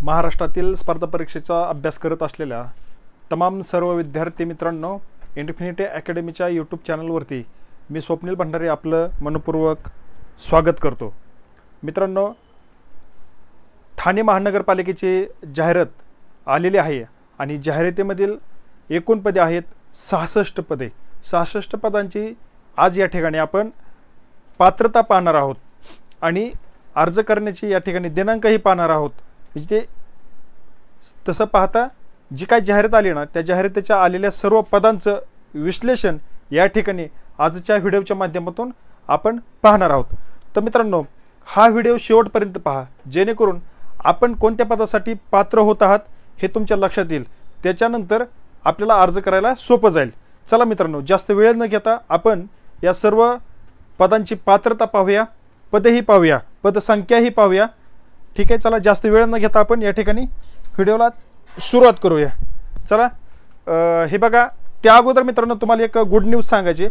महाराष्ट्रातील स्पर्धा परीक्षेचा अभ्यास करत असलेल्या तमाम सर्व विद्यार्थी मित्रांनो, इन्फिनिटी अकॅडमीच्या यूट्यूब चॅनलवरती मी स्वप्नील भंडारे आपलं मनपूर्वक स्वागत करतो। मित्रांनो, ठाणे महानगरपालिकेची जाहिरात आलेली आहे आणि जाहिरातीमधील एकूण पदे आहेत 66 पदे। 66 पदांची आज या ठिकाणी आपण पात्रता पाहणार आहोत आणि अर्ज करण्याची या ठिकाणी दिनांकही पाहणार आहोत। म्हणजे तसं पाहता जी काय जाहिरात आली ना, त्या जाहिरातीच्या आलेल्या सर्व पदांचं विश्लेषण या ठिकाणी आजच्या व्हिडिओच्या माध्यमातून आपण पाहणार आहोत। तर मित्रांनो, हा व्हिडिओ शेवटपर्यंत पहा, जेणेकरून आपण कोणत्या पदासाठी पात्र होत आहात हे तुमच्या लक्षात येईल। त्याच्यानंतर आपल्याला अर्ज करायला सोपं जाईल। चला मित्रांनो, जास्त वेळ न घेता आपण या सर्व पदांची पात्रता पाहूया, पदेही पाहूया, पदसंख्याही पाहूया। ठीक आहे, चला जास्त वेळ न घेता आपण या ठिकाणी व्हिडिओला सुरुवात करूया। चला, हे बघा, त्या अगोदर मित्रांनो तुम्हाला एक गुड न्यूज सांगायची।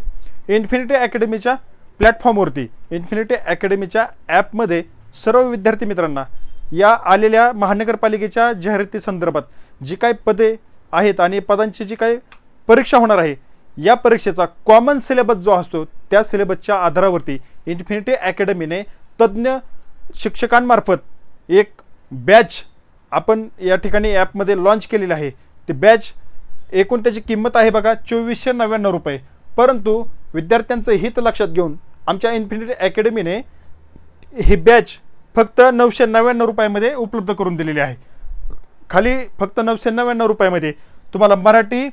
इन्फिनिटी अकॅडमीच्या प्लॅटफॉर्मवरती, इन्फिनिटी अकॅडमीच्या ॲपमध्ये सर्व विद्यार्थी मित्रांना या आलेल्या महानगरपालिकेच्या जाहिराती संदर्भात जी काही पदे आहेत आणि पदांची जी काही परीक्षा होणार आहे, या परीक्षेचा कॉमन सिलेबस जो असतो त्या सिलेबसच्या आधारावरती इन्फिनिटी अकॅडमीने तज्ज्ञ शिक्षकांमार्फत एक बॅच आपण या ठिकाणी ॲपमध्ये लॉन्च केलेली आहे। ती बॅच एकूण त्याची किंमत आहे बघा 2499 रुपये। परंतु विद्यार्थ्यांचं हित लक्षात घेऊन आमच्या इन्फिनिटी अकॅडमीने ही बॅच फक्त 999 रुपयामध्ये उपलब्ध करून दिलेली आहे। खाली फक्त 999 रुपयामध्ये तुम्हाला मराठी,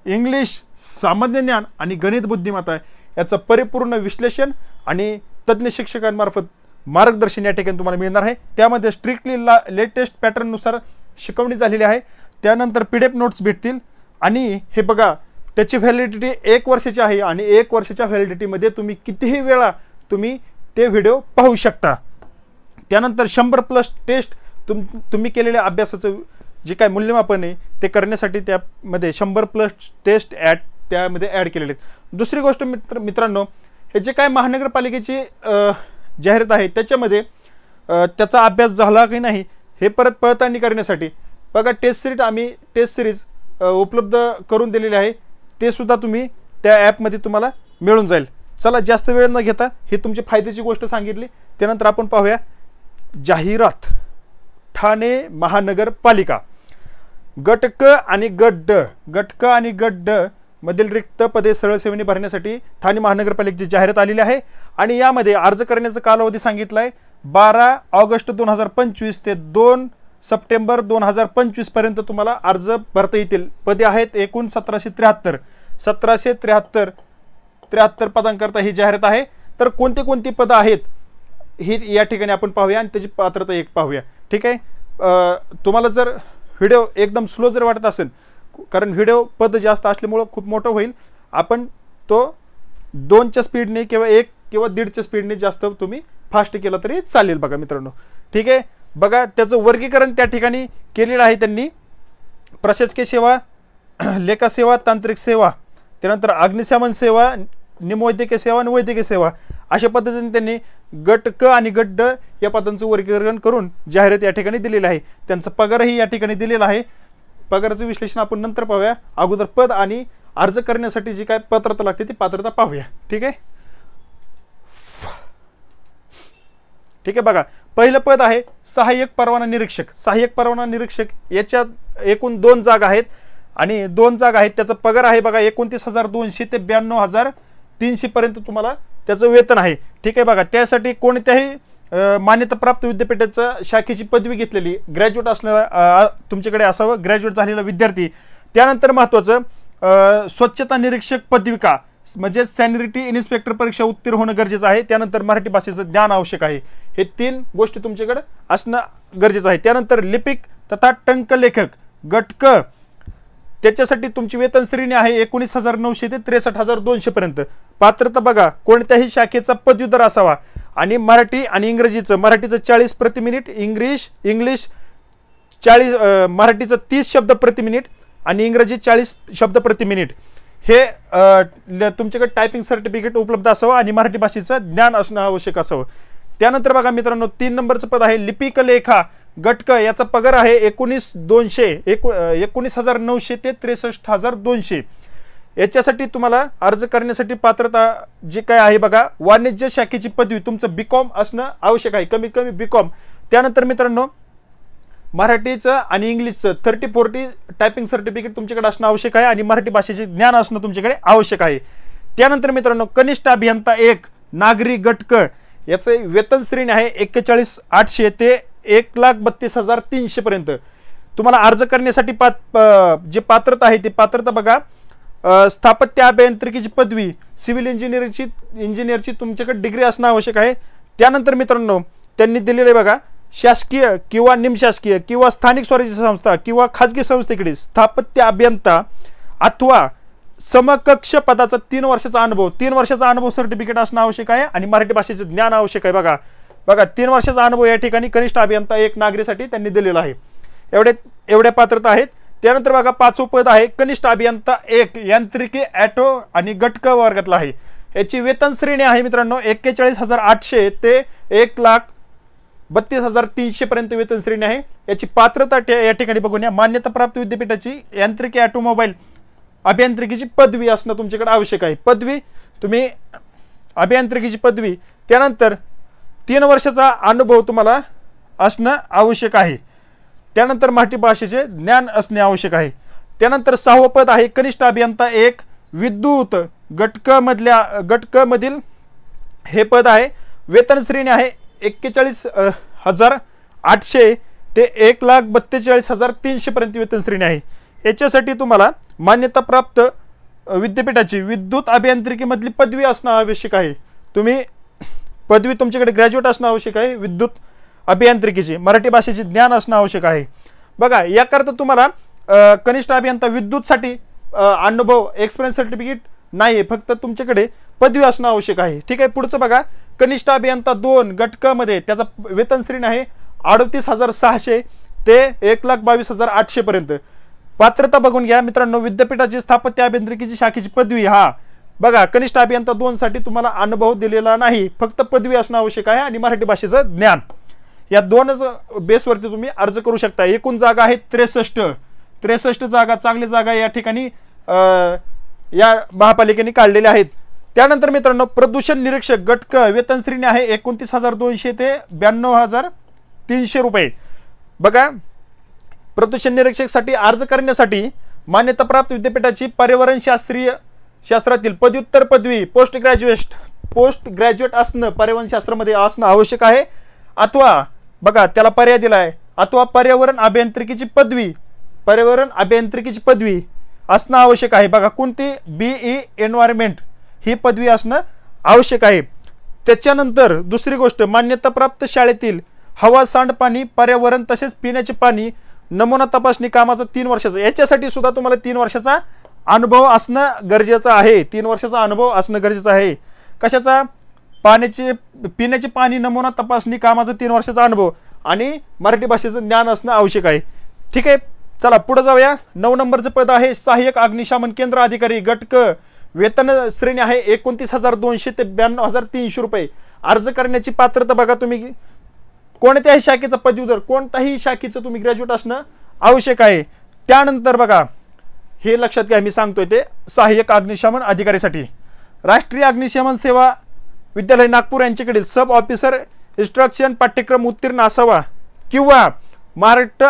इंग्लिश, सामान्य ज्ञान आणि गणित बुद्धिमत्ता याचं परिपूर्ण विश्लेषण आणि तज्ज्ञ शिक्षकांमार्फत मार्गदर्शन या ठिकाणी तुम्हाला मिळणार आहे। त्यामध्ये स्ट्रिक्टली लेटेस्ट पॅटर्ननुसार शिकवणी झालेली आहे। त्यानंतर PDF नोट्स भेटतील आणि हे बघा, त्याची व्हॅलिडिटी 1 वर्षाची आहे आणि 1 वर्षाच्या व्हॅलिडिटीमध्ये तुम्ही कितीही वेळा तुम्ही ते व्हिडिओ पाहू शकता। त्यानंतर 100+ टेस्ट तुम्ही केलेल्या अभ्यासाचं जे काय मूल्यमापन आहे ते करण्यासाठी त्यामध्ये 100+ टेस्ट त्यामध्ये ॲड केलेले आहेत। दुसरी गोष्ट मित्रांनो, हे जे काय महानगरपालिकेची जाहिरात आहे त्याच्यामध्ये त्याचा अभ्यास झाला की नाही हे परत पडताळणी करण्यासाठी बघा टेस्ट सिरीज उपलब्ध करून दिलेली आहे। ते सुद्धा तुम्ही त्या ॲपमध्ये तुम्हाला मिळून जाईल। चला, जास्त वेळ न घेता ही तुमची फायद्याची गोष्ट सांगितली, त्यानंतर आपण पाहूया जाहिरात। ठाणे महानगरपालिका गट क आणि गट क आणि गट ड मधील रिक्त पदे सरळ सेवेने भरण्यासाठी ठाणे महानगरपालिकेची जाहिरात आलेली आहे आणि यामध्ये अर्ज करण्याचा कालावधी सांगितला आहे 12 ऑगस्ट 2025 ते 2 सप्टेंबर 2025 पर्यंत तुम्हाला अर्ज भरता येतील। पदे आहेत एकूण 1773 पदांकरता ही जाहिरात आहे। तर कोणती कोणती पदं आहेत ही या ठिकाणी आपण पाहूया आणि त्याची पात्रता एक पाहूया। ठीक आहे, तुम्हाला जर व्हिडिओ एकदम स्लो जर वाटत असेल, कारण व्हिडिओ पद जास्त असल्यामुळं खूप मोठं होईल, आपण तो 2च्या स्पीडने किंवा 1 किंवा 1.5च्या स्पीडने जास्त तुम्ही फास्ट केलं तरी चालेल बघा मित्रांनो। ठीक आहे, बघा त्याचं वर्गीकरण त्या ठिकाणी केलेलं आहे त्यांनी। प्रशासकीय सेवा, लेखा सेवा, तांत्रिक सेवा, त्यानंतर अग्निशमन सेवा, निमवैद्यकीय सेवा आणि वैद्यकीय सेवा अशा पद्धतीने त्यांनी गट क आणि गट ड या पदांचं वर्गीकरण करून जाहिरात या ठिकाणी दिलेली आहे। त्यांचा पगारही या ठिकाणी दिलेला आहे। पगाराचं विश्लेषण आपण नंतर पाहूया। अगोदर पद आणि अर्ज करण्यासाठी जी काय पात्रता लागते ती पात्रता पाहूया। ठीक आहे, बघा, पहिलं पद आहे सहाय्यक परवाना निरीक्षक। सहाय्यक परवाना निरीक्षक याच्यात एकूण 2 जागा आहेत आणि 2 जागा आहेत। त्याचा पगार आहे बघा 29,200 ते 92,300 पर्यंत तुम्हाला त्याचं वेतन आहे। ठीक आहे, बघा, त्यासाठी कोणत्याही मान्यताप्राप्त विद्यापीठाच्या शाखेची पदवी घेतलेली ग्रॅज्युएट असलेला तुमच्याकडे असावं, ग्रॅज्युएट झालेला विद्यार्थी। त्यानंतर महत्त्वाचं स्वच्छता निरीक्षक पदविका म्हणजे सॅनिटरी इन्स्पेक्टर परीक्षा उत्तीर्ण होणं गरजेचं आहे। त्यानंतर मराठी भाषेचं ज्ञान आवश्यक आहे। हे 3 गोष्टी तुमच्याकडे असणं गरजेचं आहे। त्यानंतर लिपिक तथा टंकलेखक गट क, त्याच्यासाठी तुमची वेतन श्रेणी आहे 19,900 ते 63,200 पर्यंत। पात्रता बघा, कोणत्याही शाखेचा पदवीधर असावा आणि मराठी आणि इंग्रजीचं, मराठीचं 40 प्रति मिनिट, इंग्लिश 40, मराठीचं 30 शब्द प्रति मिनिट आणि इंग्रजी 40 शब्द प्रति मिनिट हे तुमच्याकडे टायपिंग सर्टिफिकेट उपलब्ध असावं आणि मराठी भाषेचं ज्ञान असणं आवश्यक असावं। त्यानंतर बघा मित्रांनो 3 नंबरचं पद आहे लिपिक लेखा गट क याचा पगार आहे 19,900 ते 63,200. याच्यासाठी तुम्हाला अर्ज करण्यासाठी पात्रता जे काय आहे बघा, वाणिज्य शाखेची पदवी तुमचं बीकॉम असणं आवश्यक आहे, कमीत कमी बीकॉम. त्यानंतर मित्रांनो मराठीचं आणि इंग्लिशचं 30-40 टायपिंग सर्टिफिकेट तुमच्याकडे असणं आवश्यक आहे आणि मराठी भाषेचे ज्ञान असणं तुमच्याकडे आवश्यक आहे. त्यानंतर मित्रांनो कनिष्ठ अभियंता 1 नागरी गट क याचे वेतन श्रेणी आहे 41,800 ते 1,32,300 पर्यंत. तुम्हाला अर्ज करण्यासाठी जे पात्रता आहे ती पात्रता बघा, स्थापत्य अभियांत्रिकीची पदवी, सिव्हिल इंजिनियरची तुमच्याकडे डिग्री असणं आवश्यक आहे. त्यानंतर मित्रांनो त्यांनी दिलेले बघा, शासकीय किंवा निमशासकीय किंवा स्थानिक स्वराज्य संस्था किंवा खाजगी संस्थेकडे स्थापत्य अभियंता अथवा समकक्ष पदाचा 3 वर्षाचा अनुभव, 3 वर्षाचा अनुभव सर्टिफिकेट असणं आवश्यक आहे आणि मराठी भाषेचे ज्ञान आवश्यक आहे. बघा 3 वर्षाचा अनुभव या ठिकाणी कनिष्ठ अभियंता 1 नागरीसाठी त्यांनी दिलेला आहे. एवढ्या पात्रता आहेत. त्यानंतर बघा 5वं पद आहे कनिष्ठ अभियंता 1 यांत्रिकी ॲटो आणि गट क वर्गातला आहे. याची वेतन श्रेणी आहे मित्रांनो 41,800 ते 1,32,300 पर्यंत वेतन श्रेणी आहे. याची पात्रता या ठिकाणी बघून या, मान्यताप्राप्त विद्यापीठाची यांत्रिकी ऑटोमोबाईल अभियांत्रिकीची पदवी असणं तुमच्याकडे आवश्यक आहे. पदवी तुम्ही अभियांत्रिकीची पदवी, त्यानंतर 3 वर्षाचा अनुभव तुम्हाला असणं आवश्यक आहे. त्यानंतर मराठी भाषेचे ज्ञान असणे आवश्यक आहे. त्यानंतर 6वं पद आहे कनिष्ठ अभियंता 1 विद्युत गट क मधील हे पद आहे. वेतन श्रेणी आहे 41,800 ते 1,42,300 पर्यंत वेतन श्रेणी आहे. याच्यासाठी तुम्हाला मान्यताप्राप्त विद्यापीठाची विद्युत अभियांत्रिकीमधली पदवी असणं आवश्यक आहे. पदवी तुमच्याकडे ग्रॅज्युएट असणं आवश्यक आहे. विद्युत अभियांत्रिकीची मराठी भाषेचे ज्ञान असणं आवश्यक आहे. बघा याकरता तुम्हाला कनिष्ठ अभियंता विद्युतसाठी अनुभव एक्सपिरियन्स सर्टिफिकेट नाही, फक्त तुमच्याकडे पदवी असणं आवश्यक आहे. ठीक आहे. पुढचं बघा कनिष्ठ अभियंता 2 गट क मध्ये त्याचा वेतन श्रेणी आहे 38,600 ते 1,22,800 पर्यंत. पात्रता बघून घ्या मित्रांनो, विद्यापीठाची स्थापत्य अभियांत्रिकीची शाखेची पदवी. हा बघा कनिष्ठ अभियंता 2 साठी तुम्हाला अनुभव दिलेला नाही, फक्त पदवी असणं आवश्यक आहे आणि मराठी भाषेचं ज्ञान. या 2च बेसवरती तुम्ही अर्ज करू शकता. एकूण जागा आहेत 63 जागा, चांगली जागा या ठिकाणी या महापालिकेने काढलेल्या आहेत. त्यानंतर मित्रांनो प्रदूषण निरीक्षक गट क वेतन श्रेणी आहे 29,200 ते 92,300 रुपये. बघा प्रदूषण निरीक्षकसाठी अर्ज करण्यासाठी मान्यताप्राप्त विद्यापीठाची पर्यावरण शास्त्रातील पदव्युत्तर पदवी पोस्ट ग्रॅज्युएट असणं पर्यावरण शास्त्रामध्ये असणं आवश्यक आहे. अथवा बघा त्याला पर्याय दिला आहे, अथवा पर्यावरण अभियांत्रिकीची पदवी असणं आवश्यक आहे. बघा कोणती BE एन्व्हायरमेंट ही पदवी असणं आवश्यक आहे. त्याच्यानंतर दुसरी गोष्ट मान्यताप्राप्त शाळेतील हवा, सांडपाणी, पर्यावरण तसेच पिण्याचे पाणी नमुना तपासणी कामाचा 3 वर्षाचा, याच्यासाठी सुद्धा तुम्हाला 3 वर्षाचा अनुभव असणं गरजेचं आहे. 3 वर्षाचा अनुभव असणं गरजेचं आहे. कशाचा? पिण्याचे पाणी नमुना तपासणी कामाचा 3 वर्षाचा अनुभव आणि मराठी भाषेचं ज्ञान असणं आवश्यक आहे. ठीक आहे. चला पुढे जाऊया. 9 नंबरचं पद आहे सहाय्यक अग्निशमन केंद्र अधिकारी गट क वेतन श्रेणी आहे 29,200 ते 92,300 रुपये. अर्ज करण्याची पात्रता बघा, तुम्ही कोणत्याही शाखेचा पदवीधर, कोणत्याही शाखेचं तुम्ही ग्रॅज्युएट असणं आवश्यक आहे. त्यानंतर बघा हे लक्षात घ्या, मी सांगतोय ते सहाय्यक अग्निशमन अधिकारीसाठी राष्ट्रीय अग्निशमन सेवा विद्यालय नागपूर यांच्याकडील सब ऑफिसर इन्स्ट्रक्शन पाठ्यक्रम उत्तीर्ण असावा किंवा महाराष्ट्र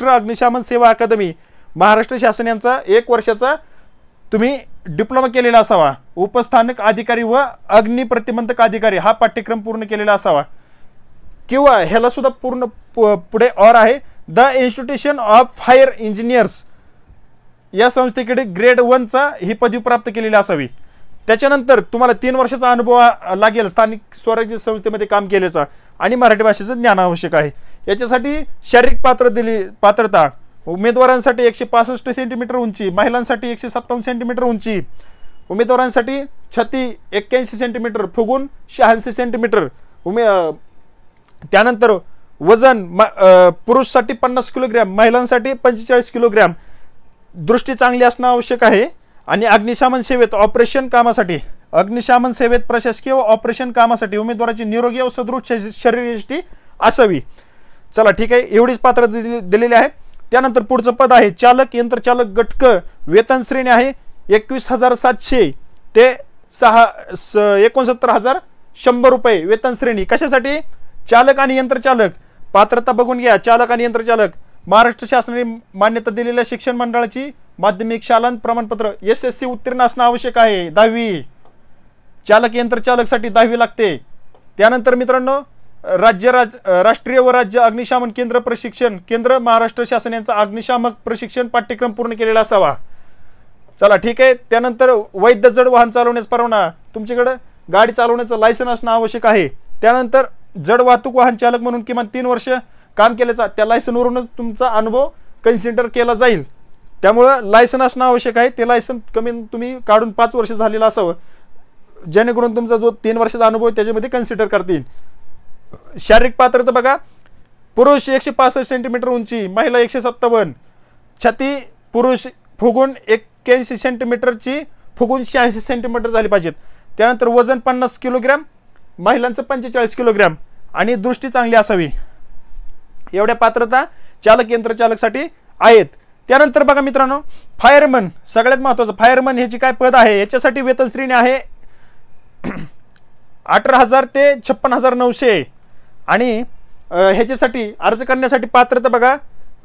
अग्निशमन सेवा अकादमी महाराष्ट्र शासन यांचा 1 वर्षाचा तुम्ही डिप्लोमा केलेला असावा. उपस्थानिक अधिकारी व अग्नि प्रतिबंधक अधिकारी हा पाठ्यक्रम पूर्ण केलेला असावा. किंवा ह्याला सुद्धा पूर्ण पुढे और आहे the institution of fire engineers या संस्थेकडे ग्रेड 1 चा ही पदवी प्राप्त केलेली असावी. त्याच्यानंतर तुम्हाला 3 वर्षाचा अनुभव लागेल स्थानिक स्वराज्य संस्थेमध्ये काम केल्याचा आणि मराठी भाषेचं ज्ञान आवश्यक आहे. याच्यासाठी शारीरिक पात्रता उमेदवारांसाठी 165 सेंटीमीटर उंची, महिलांसाठी 157 सेंटीमीटर उंची, उमेदवारांसाठी छाती 81 सेंटीमीटर, फुगून 86 सेंटीमीटर, त्यानंतर वजन पुरुषसाठी 50 किलोग्रॅम, महिलांसाठी 45 किलोग्रॅम, दृष्टी चांगली असणं आवश्यक आहे. आणि अग्निशमन सेवेत प्रशासकीय व ऑपरेशन कामासाठी उमेदवाराची निरोगी व सदृढ शरीरयष्टी असावी. चला ठीक आहे, एवढीच पात्रता दिलेली आहे. त्यानंतर पुढचं पद आहे चालक यंत्रचालक गट क. वेतन श्रेणी आहे 21,700 ते 69,100 रुपये वेतन श्रेणी. कशासाठी? चालक आणि यंत्रचालक. पात्रता बघून घ्या. चालक आणि यंत्रचालक महाराष्ट्र शासनाने मान्यता दिलेल्या शिक्षण मंडळाची माध्यमिक शालांत प्रमाणपत्र SSC उत्तीर्ण असणं आवश्यक आहे. 10वी. चालक यंत्रचालकसाठी 10वी लागते. त्यानंतर मित्रांनो राष्ट्रीय व राज्य अग्निशमन केंद्र प्रशिक्षण केंद्र महाराष्ट्र शासन यांचा अग्निशामक प्रशिक्षण पाठ्यक्रम पूर्ण केलेला असावा. चला ठीक आहे. त्यानंतर वैध जड वाहन चालवण्यास परवाना. तुमच्याकडे गाडी चालवण्याचं लायसन असणं आवश्यक आहे. त्यानंतर जड वाहतूक वाहन चालक म्हणून किमान 3 वर्ष काम केल्याचा त्या लायसनवरूनच तुमचा अनुभव कन्सिडर केला जाईल. त्यामुळं लायसन असणं आवश्यक आहे. ते लायसन कमी तुम्ही काढून 5 वर्ष झालेलं असावं, जेणेकरून तुमचा जो 3 वर्षाचा अनुभव त्याच्यामध्ये कन्सिडर करतील. शारीरिक पात्रता बघा. पुरुष 165 सेंटीमीटर उंची, महिला 157. छाती पुरुष फुगून 81 सेंटीमीटरची फुगून 86 सेंटीमीटर झाली पाहिजेत. त्यानंतर वजन 50 किलोग्रॅम, महिलांचं 45 किलोग्रॅम आणि दृष्टी चांगली असावी. एवढ्या पात्रता चालक यंत्रचालकसाठी आहेत. त्यानंतर बघा मित्रांनो फायरमन, सगळ्यात महत्त्वाचं फायरमन ह्याची काय पद आहे. याच्यासाठी वेतन श्रेणी आहे 18,000 ते 56,900 आणि ह्याच्यासाठी अर्ज करण्यासाठी पात्रता बघा.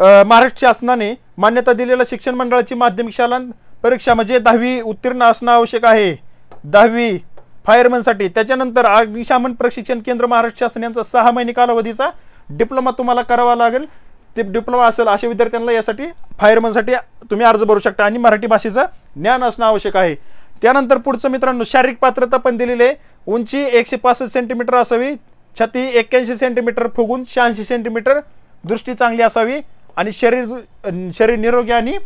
महाराष्ट्र शासनाने मान्यता दिलेल्या शिक्षण मंडळाची माध्यमिक शालांत परीक्षा म्हणजे 10वी उत्तीर्ण असणं आवश्यक आहे. 10वी फायरमनसाठी. त्याच्यानंतर अग्निशमन प्रशिक्षण केंद्र महाराष्ट्र शासन यांचा 6 महिने कालावधीचा डिप्लोमा तुम्हाला करावा लागेल. ते डिप्लोमा असेल अशा विद्यार्थ्यांना यासाठी फायरमनसाठी तुम्ही अर्ज भरू शकता आणि मराठी भाषेचं ज्ञान असणं आवश्यक आहे. त्यानंतर पुढचं मित्रांनो शारीरिक पात्रता पण दिलेली आहे. उंची 165 सेंटीमीटर असावी, छाती 81 सेंटीमीटर फुगून 86 सेंटीमीटर, दृष्टी चांगली असावी आणि शरीर निरोगी आणि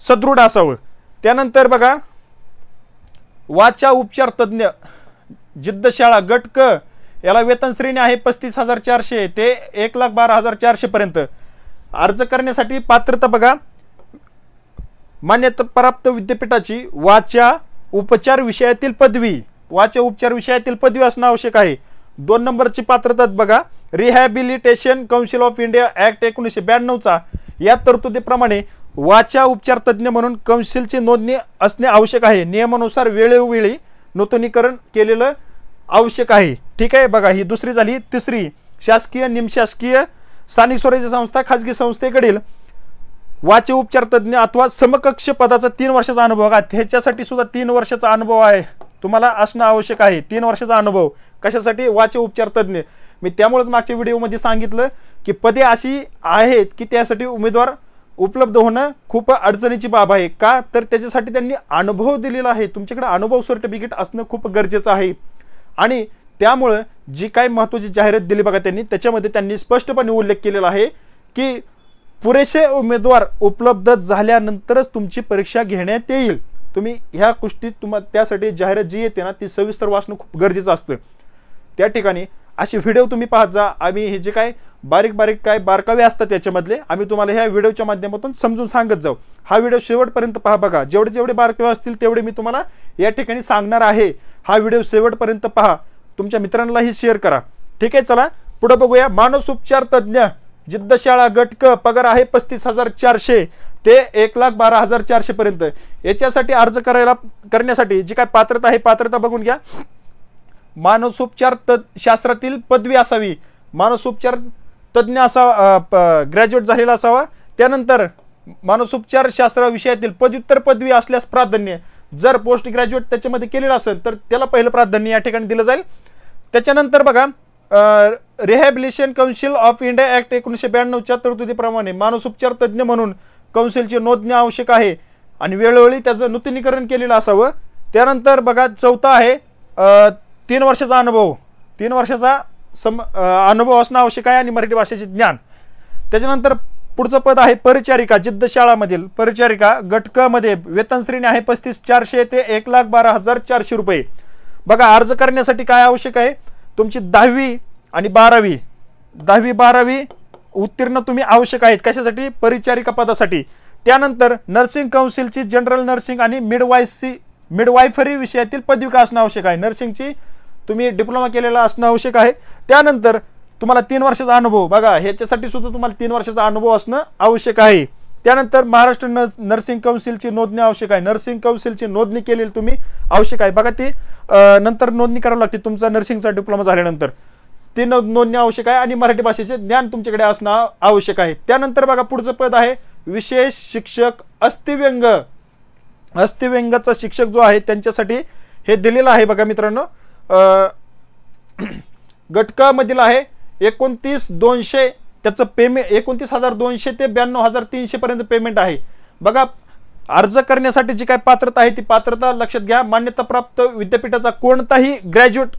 सदृढ असावं. त्यानंतर बघा वाचा उपचार तज्ज्ञ जिद्द शाळा गट क. याला वेतन श्रेणी आहे 35,400 ते 1,12,400 पर्यंत. अर्ज करण्यासाठी पात्रता बघा. मान्यता प्राप्त विद्यापीठाची वाचा उपचार विषयातील पदवी, वाचा उपचार विषयातील पदवी असणं आवश्यक आहे. 2 नंबरची पात्रता बघा. Rehabilitation council of India act 1992चा या तरतुदीप्रमाणे वाचा उपचार तज्ज्ञ म्हणून काउन्सिलची नोंदणी असणे आवश्यक आहे. नियमानुसार वेळोवेळी नूतनीकरण केलेलं आवश्यक आहे. ठीक आहे. बघा ही दुसरी झाली. तिसरी शासकीय निमशासकीय स्थानिक स्वराज्य संस्था खाजगी संस्थेकडील वाचा उपचार तज्ज्ञ अथवा समकक्ष पदाचा 3 वर्षाचा अनुभव. ह्याच्यासाठी सुद्धा 3 वर्षाचा अनुभव आहे तुम्हाला असणं आवश्यक आहे. 3 वर्षाचा अनुभव कशासाठी? वाचा उपचार तज्ज्ञ. मी त्यामुळेच मागच्या व्हिडिओमध्ये सांगितलं की पदे अशी आहेत की त्यासाठी उमेदवार उपलब्ध होणं खूप अडचणीची बाब आहे. का तर त्याच्यासाठी त्यांनी अनुभव दिलेला आहे. तुमच्याकडे अनुभव सर्टिफिकेट असणं खूप गरजेचं आहे. आणि त्यामुळं जी काय महत्त्वाची जाहिरात दिली बघा त्यांनी, त्याच्यामध्ये त्यांनी स्पष्टपणे उल्लेख केलेला आहे की पुरेसे उमेदवार उपलब्ध झाल्यानंतरच तुमची परीक्षा घेण्यात येईल. तुम्ही ह्या गोष्टी त्यासाठी जाहिरात जी येते ना ती सविस्तर वाचणं खूप गरजेचं असतं. त्या ठिकाणी असे व्हिडिओ तुम्ही पाहत जा. आम्ही हे जे काय बारीक काय बारकावे असतात त्याच्यामधले आम्ही तुम्हाला ह्या व्हिडिओच्या माध्यमातून समजून सांगत जाऊ. हा व्हिडिओ शेवटपर्यंत पहा. बघा जेवढे बारकावे असतील तेवढे मी तुम्हाला या ठिकाणी सांगणार आहे. हा व्हिडिओ शेवटपर्यंत पहा. तुमच्या मित्रांनाही शेअर करा. ठीक आहे. चला पुढे बघूया. मानसोपचार तज्ज्ञ जिद्द शाळा गट क. पगार आहे 35,400 ते 1,12,400 पर्यंत. याच्यासाठी अर्ज करण्यासाठी जी काय पात्रता आहे पात्रता बघून घ्या. मानसोपचार शास्त्रातील पदवी असावी. मानसोपचार तज्ज्ञ असावा, ग्रॅज्युएट झालेला असावा. त्यानंतर मानसोपचार शास्त्र विषयातील पदव्युत्तर पदवी असल्यास प्राधान्य. जर पोस्ट ग्रॅज्युएट त्याच्यामध्ये केलेलं असेल तर त्याला पहिलं प्राधान्य या ठिकाणी दिलं जाईल. त्याच्यानंतर बघा rehabilitation council of India act 1992च्या तरतुदीप्रमाणे मानसोपचार तज्ज्ञ म्हणून काउन्सिलची नोंदणी आवश्यक आहे आणि वेळोवेळी त्याचं नूतनीकरण केलेलं असावं. त्यानंतर बघा चौथा आहे 3 वर्षाचा अनुभव. 3 वर्षाचा अनुभव असणं आवश्यक आहे आणि मराठी भाषेचे ज्ञान. त्याच्यानंतर पुढचं पद आहे परिचारिका जिद्द शाळामधील परिचारिका गट क मध्ये वेतन श्रेणी आहे 35,400 ते 1,12,400 रुपये. बघा अर्ज करण्यासाठी काय आवश्यक आहे? तुमची 10वी आणि 12वी 10वी-12वी उत्तीर्ण तुम्ही आवश्यक आहेत. कशासाठी? परिचारिका पदासाठी. त्यानंतर नर्सिंग काउन्सिलची जनरल नर्सिंग आणि मिडवायफरी विषयातील पदविका असणं आवश्यक आहे. नर्सिंगची तुम्ही डिप्लोमा केलेला असणं आवश्यक आहे. त्यानंतर तुम्हाला 3 वर्षाचा अनुभव बघा, ह्याच्यासाठी सुद्धा तुम्हाला 3 वर्षाचा अनुभव असणं आवश्यक आहे. त्यानंतर महाराष्ट्र नर्सिंग काउन्सिलची नोंदणी आवश्यक आहे. नर्सिंग काउन्सिलची नोंदणी केलेली तुम्ही आवश्यक आहे बघा. ती नंतर नोंदणी करावी लागते तुमचा नर्सिंगचा डिप्लोमा झाल्यानंतर, ती नोंदणी आवश्यक आहे. आणि मराठी भाषेचे ज्ञान तुमच्याकडे असणं आवश्यक आहे. त्यानंतर बघा पुढचं पद आहे विशेष शिक्षक अस्थिव्यंग. अस्थिव्यंगाचा शिक्षक जो आहे त्यांच्यासाठी हे दिलेलं आहे बघा मित्रांनो. गटकामधील आहे 29,200, त्याचं पेमेंट 29,200 ते 92,300 पर्यंत पेमेंट आहे बघा. अर्ज करण्यासाठी जी काय पात्रता आहे ती पात्रता लक्षात घ्या. मान्यताप्राप्त विद्यापीठाचा कोणताही ग्रॅज्युएट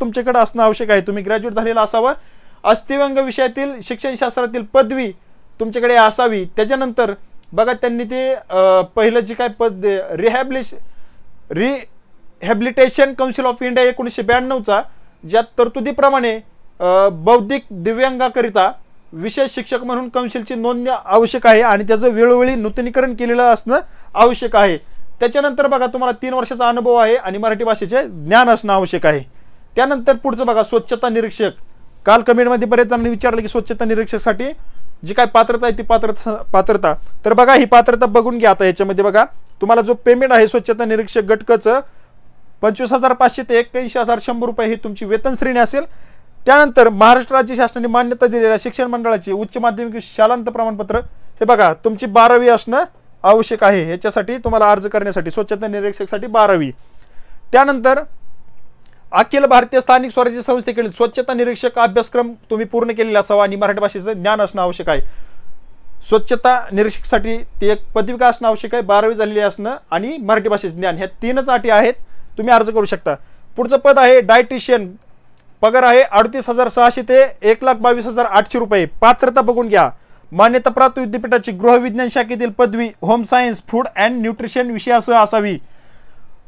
तुमच्याकडे असणं आवश्यक आहे. तुम्ही ग्रॅज्युएट झालेला असावं. अस्थिव्यंग विषयातील शिक्षणशास्त्रातील पदवी तुमच्याकडे असावी. त्याच्यानंतर बघा त्यांनी ते पहिलं जे काय पद रिहॅबिलिटेशन काउन्सिल ऑफ इंडिया 1992चा ज्या तरतुदीप्रमाणे बौद्धिक दिव्यांगाकरिता विशेष शिक्षक म्हणून काउन्सिलची नोंदणी आवश्यक आहे आणि त्याचं वेळोवेळी नूतनीकरण केलेलं असणं आवश्यक आहे. त्याच्यानंतर बघा तुम्हाला 3 वर्षाचा अनुभव आहे आणि मराठी भाषेचे ज्ञान असणं आवश्यक आहे. त्यानंतर पुढचं बघा स्वच्छता निरीक्षक. काल कमेंटमध्ये बरेच जणांनी विचारलं की स्वच्छता निरीक्षकसाठी जी काय पात्रता आहे ती पात्रता तर बघा ही पात्रता बघून घ्या. आता याच्यामध्ये बघा तुम्हाला जो पेमेंट आहे स्वच्छता निरीक्षक घटकाचं 25,500 ते 81,100 रुपये ही तुमची वेतन श्रेणी असेल. त्यानंतर महाराष्ट्र राज्य शासनाने मान्यता दिलेल्या शिक्षण मंडळाची उच्च माध्यमिक शालांत प्रमाणपत्र हे बघा तुमची 12वी असणं आवश्यक आहे. ह्याच्यासाठी तुम्हाला अर्ज करण्यासाठी स्वच्छता निरीक्षकसाठी 12वी. त्यानंतर अखिल भारतीय स्थानिक स्वराज्य संस्थेकडील स्वच्छता निरीक्षक अभ्यासक्रम तुम्ही पूर्ण केलेला असावा आणि मराठी भाषेचं ज्ञान असणं आवश्यक आहे. स्वच्छता निरीक्षकसाठी ती एक पदविका असणं आवश्यक आहे, 12वी झालेली असणं आणि मराठी भाषेचं ज्ञान, ह्या 3च अटी आहेत. तुम्ही अर्ज करू शकता. पुढचं पद आहे डायटिशियन. पगार आहे 38,600 ते 1,22,800 रुपये. पात्रता बघून घ्या. मान्यताप्राप्त विद्यापीठाची गृहविज्ञान शाखेतील पदवी home science food and nutrition विषयासह असावी.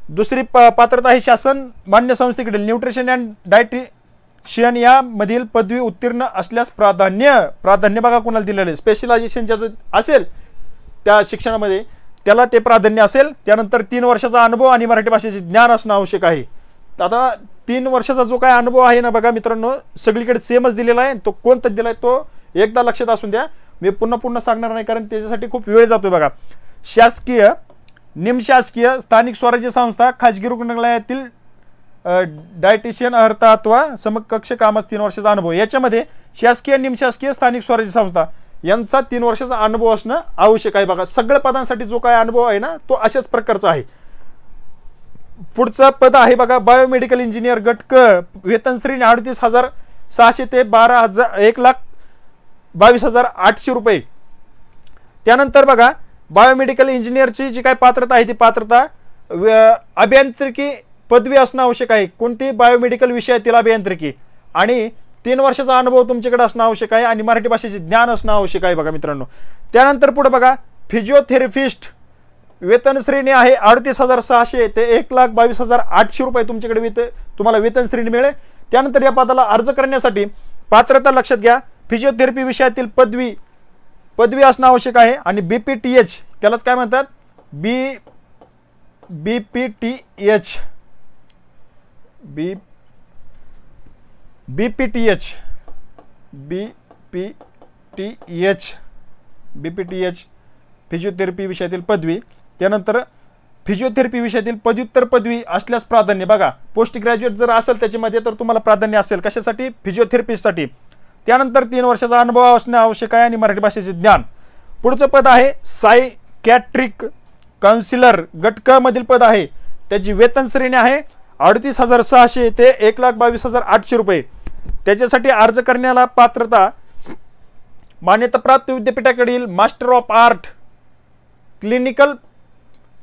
दुसरी पात्रता आहे शासन मान्य संस्थेकडील न्यूट्रिशन अँड डायटिशियन यामधील पदवी उत्तीर्ण असल्यास प्राधान्य बघा कोणाला दिलेलं आहे. स्पेशलायझेशन ज्याचं असेल त्या शिक्षणामध्ये त्याला ते प्राधान्य असेल. त्यानंतर 3 वर्षाचा अनुभव आणि मराठी भाषेचे ज्ञान असणं आवश्यक आहे. आता 3 वर्षाचा जो काय अनुभव आहे ना बघा मित्रांनो सगळीकडे सेमच दिलेला आहे. तो कोणता दिला आहे तो एकदा लक्षात असून द्या. मी पुन्हा सांगणार नाही कारण त्याच्यासाठी खूप वेळ जातोय बघा. शासकीय निमशासकीय स्थानिक स्वराज्य संस्था खाजगी रुग्णालयातील डायटिशियन अर्थ अथवा समकक्ष कामास 3 वर्षाचा अनुभव. याच्यामध्ये शासकीय निमशासकीय स्थानिक स्वराज्य संस्था यांचा 3 वर्षाचा अनुभव असणं आवश्यक आहे बघा. सगळ्या पदांसाठी जो काय अनुभव आहे ना तो अशाच प्रकारचा आहे. पुढचं पद आहे बघा बायोमेडिकल इंजिनियर गट वेतन श्रेणी 38,600 ते 1,22,800 रुपये. त्यानंतर बघा बायोमेडिकल इंजिनियरची जी काय पात्रता आहे ती पात्रता अभियांत्रिकी पदवी असणं आवश्यक आहे. कोणती बायोमेडिकल विषयातील अभियांत्रिकी आणि 3 वर्षाचा अनुभव तुमच्याकडे असणं आवश्यक आहे आणि मराठी भाषेचे ज्ञान असणं आवश्यक आहे बघा मित्रांनो. त्यानंतर पुढे बघा फिजिओथेरपिस्ट वेतन श्रेणी आहे 38,600 ते 1,22,800 रुपये तुमच्याकडे तुम्हाला वेतन श्रेणी मिळेल. त्यानंतर या पदाला अर्ज करण्यासाठी पात्रता लक्षात घ्या. फिजिओथेरपी विषयातील पदवी असणं आवश्यक आहे आणि BPTH त्यालाच काय म्हणतात BPTH फिजिओथेरपी विषयातील पदवी. त्यानंतर फिजिओथेरपी विषयातील पदव्युत्तर पदवी असल्यास प्राधान्य बघा. पोस्ट ग्रॅज्युएट जर असेल त्याच्यामध्ये तर तुम्हाला प्राधान्य असेल. कशासाठी फिजिओथेरपिस्टसाठी. त्यानंतर 3 वर्षाचा अनुभव असणे आवश्यक आहे आणि मराठी भाषेचे ज्ञान. पुढचं पद आहे सायकॅट्रिक काउन्सिलर गट क मधील पद आहे. त्याची वेतन श्रेणी आहे 38,600 ते 1,22,800 रुपये. त्याच्यासाठी अर्ज करण्याला पात्रता मान्यताप्राप्त विद्यापीठाकडील master of art clinical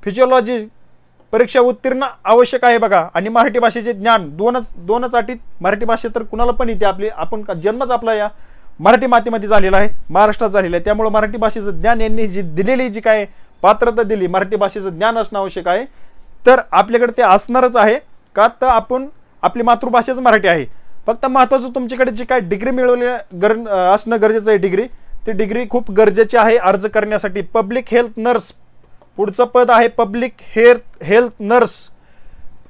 physiology परीक्षा उत्तीर्ण आवश्यक आहे बघा. आणि मराठी भाषेचे ज्ञान दोनच अटीत. मराठी भाषा तर कुणाला पण येते. आपण जन्मच आपला या मराठी मातीमध्ये झालेला आहे, महाराष्ट्रात झालेला आहे. त्यामुळे मराठी भाषेचं ज्ञान यांनी जी दिलेली जी काय पात्रता दिली मराठी भाषेचं ज्ञान असणं आवश्यक आहे. तर आपल्याकडे ते असणारच आहे का तर आपण आपली मातृभाषाच मराठी आहे. फक्त महत्त्वाचं तुमच्याकडे जी काय डिग्री मिळवली असणं गरजेचं आहे. ती डिग्री खूप गरजेची आहे अर्ज करण्यासाठी. पब्लिक हेल्थ नर्स पुढचं पद आहे पब्लिक हेल्थ नर्स.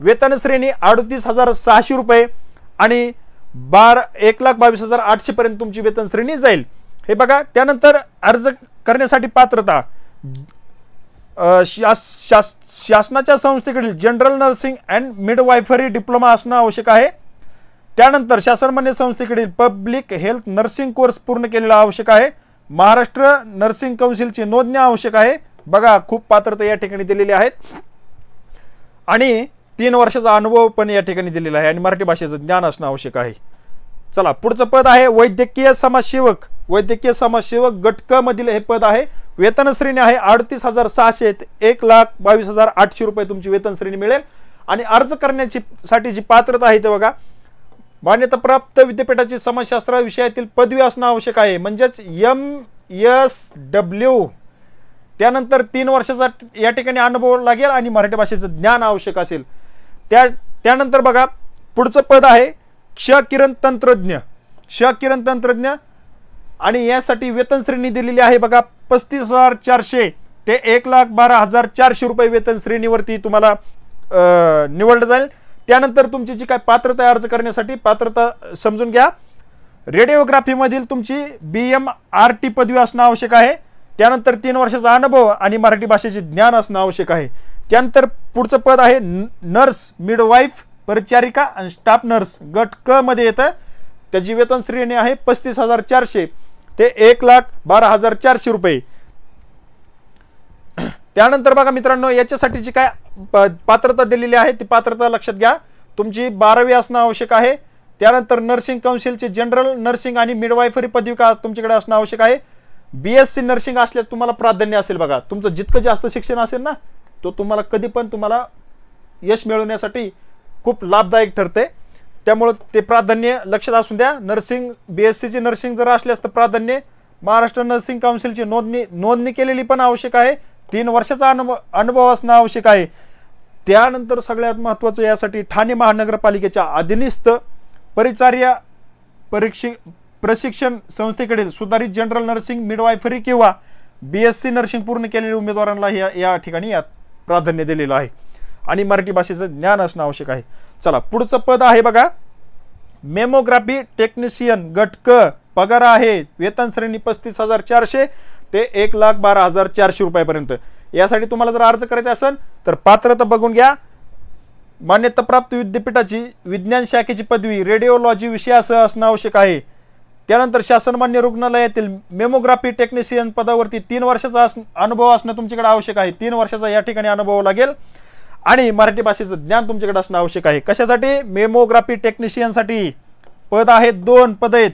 वेतन श्रेणी 38,600 रुपये आणि 1,22,800 पर्यंत तुमची वेतन श्रेणी जाईल। हे बघा, त्यानंतर अर्ज करण्यासाठी पात्रता शासनाच्या संस्थेकडील general nursing and midwifery diploma असणं आवश्यक आहे। त्यानंतर शासनमान्य संस्थेकडील पब्लिक हेल्थ नर्सिंग कोर्स पूर्ण केलेला आवश्यक आहे। महाराष्ट्र नर्सिंग काउन्सिलची नोंदणी आवश्यक आहे। बघा, खूप पात्रता या ठिकाणी दिलेली आहेत आणि 3 वर्षाचा अनुभव पण या ठिकाणी दिलेला आहे आणि मराठी भाषेचं ज्ञान असणं आवश्यक आहे। चला, पुढचं पद आहे वैद्यकीय समाजसेवक। वैद्यकीय समाजसेवक गट क मधील हे पद आहे। वेतन श्रेणी आहे 38,600 ते 1,22,800 रुपये तुमची वेतन श्रेणी मिळेल। आणि अर्ज करण्याची साठी जी पात्रता आहे ते बघा, मान्यताप्राप्त विद्यापीठाची समाजशास्त्र विषयातील पदवी असणं आवश्यक आहे, म्हणजेच MSW। त्यानंतर 3 वर्षाचा या ठिकाणी अनुभव लागेल आणि मराठी भाषेचं ज्ञान आवश्यक असेल। त्यानंतर बघा, पुढचं पद आहे क्षकिरण तंत्रज्ञ। क्षकिरण तंत्रज्ञ आणि यासाठी वेतन श्रेणी दिलेली आहे बघा 35,400 ते 1,12,400 रुपये वेतन श्रेणीवरती तुम्हाला निवडलं जाईल। त्यानंतर तुमची जी काय पात्रता अर्ज करण्यासाठी पात्रता समजून घ्या। रेडिओग्राफी मधील तुमची BMRT पदवी असणं आवश्यक आहे। त्यानंतर 3 वर्षाचा अनुभव आणि मराठी भाषेचे ज्ञान असणं आवश्यक आहे। त्यानंतर पुढचं पद आहे नर्स मिडवाईफ परिचारिका आणि स्टाफ नर्स गट क मध्ये येतं। त्याची वेतन श्रेणी आहे 35,400 ते 1,12,400 रुपये। त्यानंतर बघा मित्रांनो, याच्यासाठीची काय पात्रता दिलेली आहे ती पात्रता लक्षात घ्या। तुमची 12वी असणं आवश्यक आहे। त्यानंतर नर्सिंग काउन्सिलचे जनरल नर्सिंग आणि मिडवायफरी पदविका तुमच्याकडे असणं आवश्यक आहे। BSc नर्सिंग असल्यास तुम्हाला प्राधान्य असेल बघा। तुमचं जितकं जास्त शिक्षण असेल ना, तो तुम्हाला कधी पण तुम्हाला यश मिळवण्यासाठी खूप लाभदायक ठरते। त्यामुळे ते प्राधान्य लक्षात असू द्या। नर्सिंग BSc ची नर्सिंग जर असल्यास तर प्राधान्य। महाराष्ट्र नर्सिंग काउन्सिलची नोंदणी केलेली पण आवश्यक आहे। 3 वर्षाचा अनुभव असणं आवश्यक आहे। त्यानंतर सगळ्यात महत्त्वाचं यासाठी ठाणे महानगरपालिकेच्या अधीनस्थ परिचार्य प्रशिक्षण संस्थेकडील सुधारित जनरल नर्सिंग मिडवायफरी किंवा BSc नर्सिंग पूर्ण केलेल्या उमेदवारांना या ठिकाणी यात प्राधान्य दिलेलं आहे आणि मराठी भाषेचं ज्ञान असणं आवश्यक आहे। चला, पुढचं पद आहे बघा मेमोग्राफी टेक्निशियन गट क। पगार आहे वेतन श्रेणी 35,400 ते 1,12,400 रुपयापर्यंत। यासाठी तुम्हाला जर अर्ज करायचा असेल तर पात्रता बघून घ्या। मान्यताप्राप्त विद्यापीठाची विज्ञान शाखेची पदवी रेडिओलॉजी विषयासह असणं आवश्यक आहे। त्यानंतर शासनमान्य रुग्णालयातील मेमोग्राफी टेक्निशियन पदावरती 3 वर्षाचा अनुभव असणं तुमच्याकडे आवश्यक आहे। 3 वर्षाचा या ठिकाणी अनुभव लागेल आणि मराठी भाषेचं ज्ञान तुमच्याकडे असणं आवश्यक आहे। कशासाठी? मेमोग्राफी टेक्निशियनसाठी पद आहेत, 2 पद आहेत।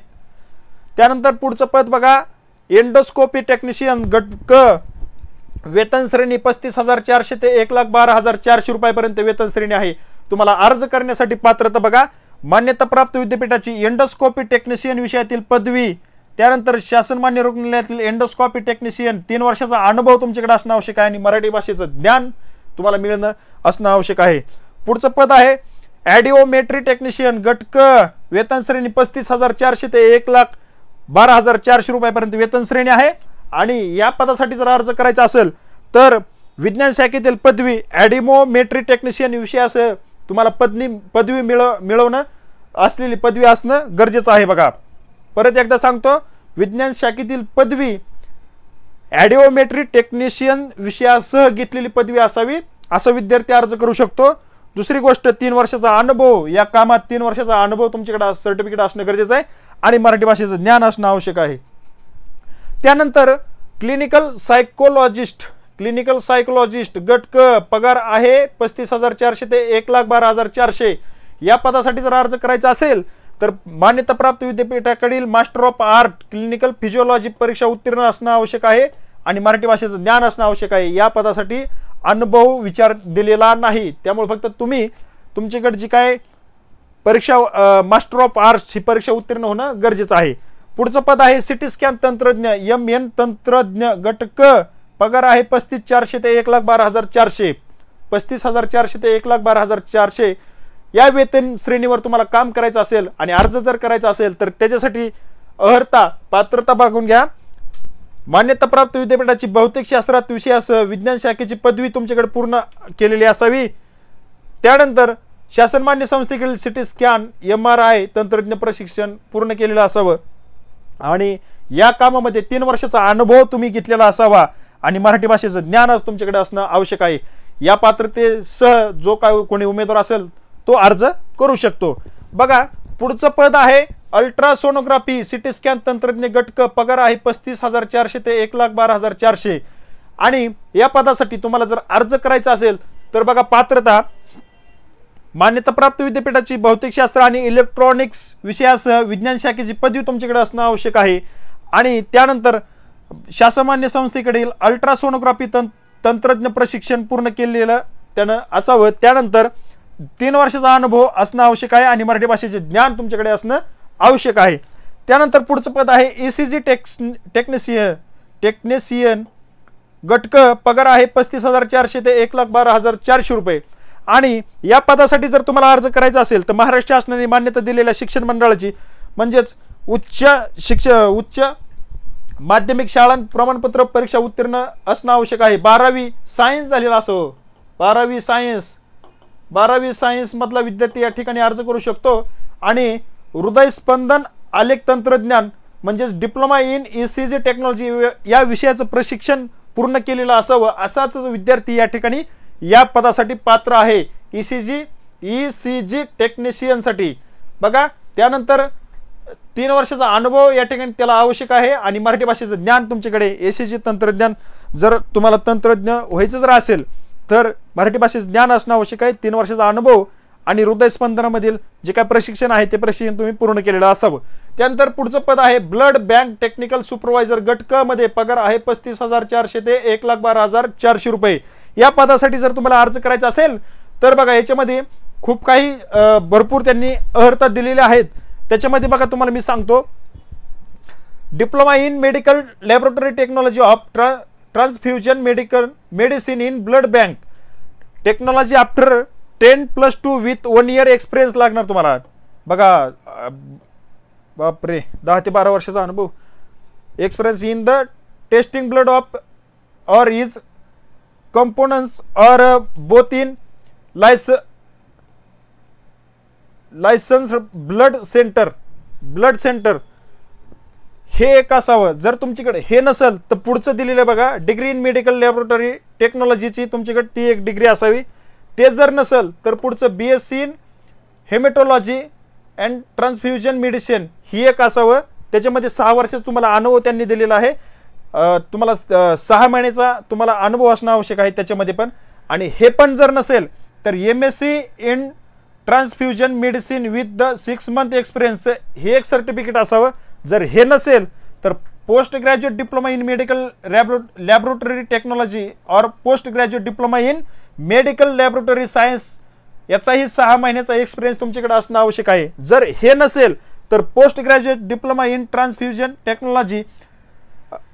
त्यानंतर पुढचं पद बघा एंडोस्कोपी टेक्निशियन गट क। वेतन श्रेणी 35,400 ते 1,12,400 रुपयापर्यंत वेतन श्रेणी आहे। तुम्हाला अर्ज करण्यासाठी पात्रता बघा मान्यताप्राप्त विद्यापीठाची एंडोस्कोपी टेक्निशियन विषयातील पदवी। त्यानंतर शासनमान्य रुग्णालयातील एंडोस्कोपी टेक्निशियन 3 वर्षाचा अनुभव तुमच्याकडे असणं आवश्यक आहे आणि मराठी भाषेचं ज्ञान तुम्हाला मिळणं असणं आवश्यक आहे। पुढचं पद आहे ॲडिओमेट्री टेक्निशियन गट क। वेतन श्रेणी 35,400 ते 1,12,400 रुपयापर्यंत वेतन श्रेणी आहे आणि या पदासाठी जर अर्ज करायचा असेल तर विज्ञान शाखेतील पदवी ॲडिओमेट्री टेक्निशियन विषयासह तुम्हाला पदवी मिळवणं असलेली पदवी असणं गरजेचं आहे बघा। परत एकदा सांगतो, विज्ञान शाखेतील पदवी ॲडिओमेट्री टेक्निशियन विषयासह घेतलेली पदवी असावी, असा विद्यार्थी अर्ज करू शकतो। दुसरी गोष्ट 3 वर्षाचा अनुभव, या कामात 3 वर्षाचा अनुभव तुमच्याकडे सर्टिफिकेट असणं गरजेचं आहे आणि मराठी भाषेचं ज्ञान असणं आवश्यक आहे। त्यानंतर क्लिनिकल सायकोलॉजिस्ट गट क। पगार आहे 35,400 ते 1,12,400। या पदासाठी जर अर्ज करायचा असेल तर मान्यताप्राप्त विद्यापीठाकडील master of art clinical physiology परीक्षा उत्तीर्ण असणं आवश्यक आहे आणि मराठी भाषेचं ज्ञान असणं आवश्यक आहे। या पदासाठी अनुभव विचार दिलेला नाही, त्यामुळे फक्त तुम्ही तुमच्याकडे जी काय परीक्षा मास्टर ऑफ आर्ट्स ही परीक्षा उत्तीर्ण होणं गरजेचं आहे। पुढचं पद आहे सिटी स्कॅन तंत्रज्ञ MN तंत्रज्ञ गट क। पगार आहे 35,400 ते 1,12,400। 35,400 ते 1,12,400 या वेतन श्रेणीवर तुम्हाला काम करायचं असेल आणि अर्ज जर करायचा असेल तर त्याच्यासाठी अर्हता पात्रता बघून घ्या। मान्यताप्राप्त विद्यापीठाची भौतिक शास्त्रात विषयासह विज्ञान शाखेची पदवी तुमच्याकडे पूर्ण केलेली असावी। त्यानंतर शासन मान्य संस्थेकडील सिटी स्कॅन MRI तंत्रज्ञ प्रशिक्षण पूर्ण केलेलं असावं आणि या कामामध्ये 3 वर्षाचा अनुभव तुम्ही घेतलेला असावा आणि मराठी भाषेचं ज्ञान तुमच्याकडे असणं आवश्यक आहे। या पात्रतेसह जो काय कोणी उमेदवार असेल तो अर्ज करू शकतो। बघा पुढचं पद आहे अल्ट्रासोनोग्राफी सिटी स्कॅन तंत्रज्ञ गट क, पगार आहे 35,400 ते 1,12,400 आणि या पदासाठी तुम्हाला जर अर्ज करायचा असेल तर बघा पात्रता मान्यताप्राप्त विद्यापीठाची भौतिकशास्त्र आणि इलेक्ट्रॉनिक्स विषयासह विज्ञान शाखेची पदवी तुमच्याकडे असणं आवश्यक आहे आणि त्यानंतर शासनमान्य संस्थेकडील अल्ट्रासोनोग्राफी तंत्रज्ञ प्रशिक्षण पूर्ण केलेलं त्यानं असावं। त्यानंतर 3 वर्षाचा अनुभव असणं आवश्यक आहे आणि मराठी भाषेचे ज्ञान तुमच्याकडे असणं आवश्यक आहे। त्यानंतर पुढचं पद आहे ECG टेक्निशियन गट क, पगार आहे 35,400 ते 1,12,400 रुपये आणि या पदासाठी जर तुम्हाला अर्ज करायचा असेल तर महाराष्ट्र शासनाने मान्यता दिलेल्या शिक्षण मंडळाची म्हणजेच उच्च माध्यमिक शाळा प्रमाणपत्र परीक्षा उत्तीर्ण असणं आवश्यक आहे। 12वी सायन्स झालेला असो, 12वी सायन्स मधला विद्यार्थी या ठिकाणी अर्ज करू शकतो आणि हृदय स्पंदन आलेख तंत्रज्ञान म्हणजेच डिप्लोमा इन ECG टेक्नॉलॉजी या विषयाचं प्रशिक्षण पूर्ण केलेलं असावं असाच विद्यार्थी या ठिकाणी या पदासाठी पात्र आहे ECG टेक्निशियनसाठी। बघा त्यानंतर 3 वर्षाचा अनुभव या ठिकाणी त्याला आवश्यक आहे आणि मराठी भाषेचं ज्ञान तुमच्याकडे ECG तंत्रज्ञान जर तुम्हाला तंत्रज्ञ व्हायचं जर असेल तर मराठी भाषेचं ज्ञान असणं आवश्यक आहे। 3 वर्षाचा अनुभव आणि हृदयस्पंदनामधील जे काय प्रशिक्षण आहे ते प्रशिक्षण तुम्ही पूर्ण केलेलं असावं। त्यानंतर पुढचं पद आहे ब्लड बँक टेक्निकल सुपरवायझर गट क मध्ये, पगार आहे 35,400 ते 1,12,400 रुपये। या पदासाठी जर तुम्हाला अर्ज करायचा असेल तर बघा याच्यामध्ये खूप काही भरपूर त्यांनी अर्हता दिलेल्या आहेत। त्याच्यामध्ये बघा तुम्हाला मी सांगतो diploma in medical laboratory technology of transfusion medicine in blood bank technology after 10+2 with 1 year experience लागणार तुम्हाला। बघा बापरे 10 ते 12 वर्षाचा अनुभव, experience in the testing blood of और इज कंपोनेंट्स और both in licence blood centre हे एक असावं। जर तुमच्याकडे हे नसेल तर पुढचं दिलेलं बघा डिग्री इन मेडिकल लॅबोरेटरी टेक्नॉलॉजीची तुमच्याकडे ती एक डिग्री असावी। ते जर नसेल तर पुढचं BSc in haematology and transfusion medicine ही एक असावं। त्याच्यामध्ये 6 वर्षाचा तुम्हाला अनुभव त्यांनी दिलेला आहे। तुम्हाला 6 महिन्याचा तुम्हाला अनुभव असणं आवश्यक आहे त्याच्यामध्ये पण। आणि हे पण जर नसेल तर MSc in transfusion medicine with the 6 month experience हे एक सर्टिफिकेट असावं। जर हे नसेल तर post graduate diploma in medical laboratory technology और post graduate diploma in medical laboratory science याचाही 6 महिन्याचा एक्सपिरियन्स तुमच्याकडे असणं आवश्यक आहे। जर हे नसेल तर post graduate diploma in transfusion technology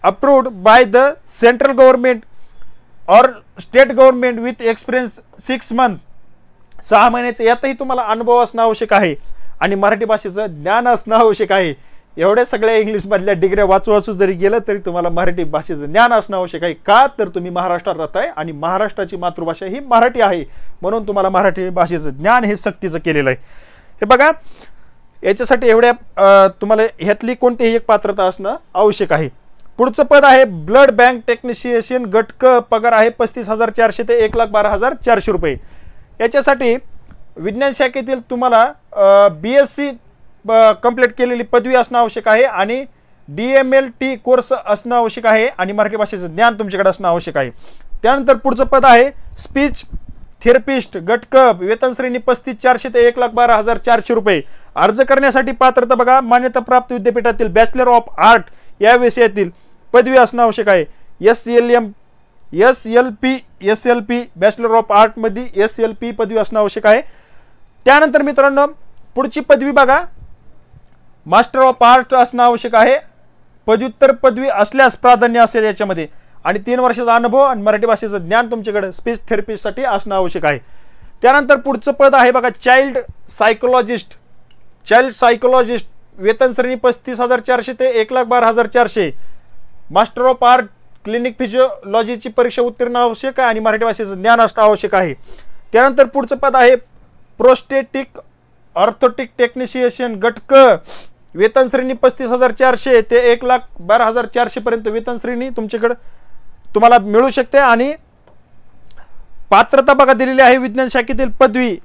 approved by the central government और state government with experience 6 month 6 महिन्याचा यातही तुम्हाला अनुभव असणं आवश्यक आहे आणि मराठी भाषेचं ज्ञान असणं आवश्यक आहे। एवढ्या सगळ्या इंग्लिश मधल्या डिग्र्या वाचू जरी गेलं तरी तुम्हाला मराठी भाषेचं ज्ञान असणं आवश्यक आहे। का तर तुम्ही महाराष्ट्रात राहताय आणि महाराष्ट्राची मातृभाषा ही मराठी आहे म्हणून तुम्हाला मराठी भाषेचं ज्ञान हे सक्तीचं केलेलं आहे। हे बघा याच्यासाठी एवढ्या तुम्हाला ह्यातली कोणतीही एक पात्रता असणं आवश्यक आहे। पुढचं पद आहे ब्लड बँक टेक्निशियन गट क, पगार आहे 35,400 ते 1,12,400 रुपये। याच्यासाठी विज्ञान शाखेतील तुम्हाला BSc कंप्लीट केलेली पदवी असणं आवश्यक आहे आणि DMLT कोर्स असणं आवश्यक आहे आणि मराठी भाषेचं ज्ञान तुमच्याकडे असणं आवश्यक आहे। त्यानंतर पुढचं पद आहे स्पीच थेरपिस्ट गट क, वेतन श्रेणी 35,400 ते 1,12,400 रुपये। अर्ज करण्यासाठी पात्रता बघा मान्यताप्राप्त विद्यापीठातील बॅचलर ऑफ आर्ट या विषयातील पदवी असणं आवश्यक आहे। SLP बॅचलर ऑफ आर्ट मध्ये SLP पदवी असणं आवश्यक आहे। त्यानंतर मित्रांनो पुढची पदवी बघा मास्टर ऑफ आर्ट असणं आवश्यक आहे। पदव्युत्तर पदवी असल्यास प्राधान्य असेल याच्यामध्ये आणि 3 वर्षाचा अनुभव आणि मराठी भाषेचं ज्ञान तुमच्याकडे स्पीच थेरपीसाठी असणं आवश्यक आहे। त्यानंतर पुढचं पद आहे बघा चाइल्ड सायकोलॉजिस्ट वेतन श्रेणी 35,400 ते 1,12,400। मास्टर ऑफ आर्ट क्लिनिक फिजिओलॉजीची परीक्षा उत्तीर्ण आवश्यक आहे आणि मराठी भाषेचं ज्ञान असणं आवश्यक आहे। त्यानंतर पुढचं पद आहे प्रोस्टेटिक ऑर्थोटिक टेक्निशियन गट क वेतन श्रेणी 35,400 ते 1,12,400 पर्यंत वेतन श्रेणी तुमच्याकडे तुम्हाला मिळू शकते। आणि पात्रता बघा दिलेली आहे विज्ञान शाखेतील पदवी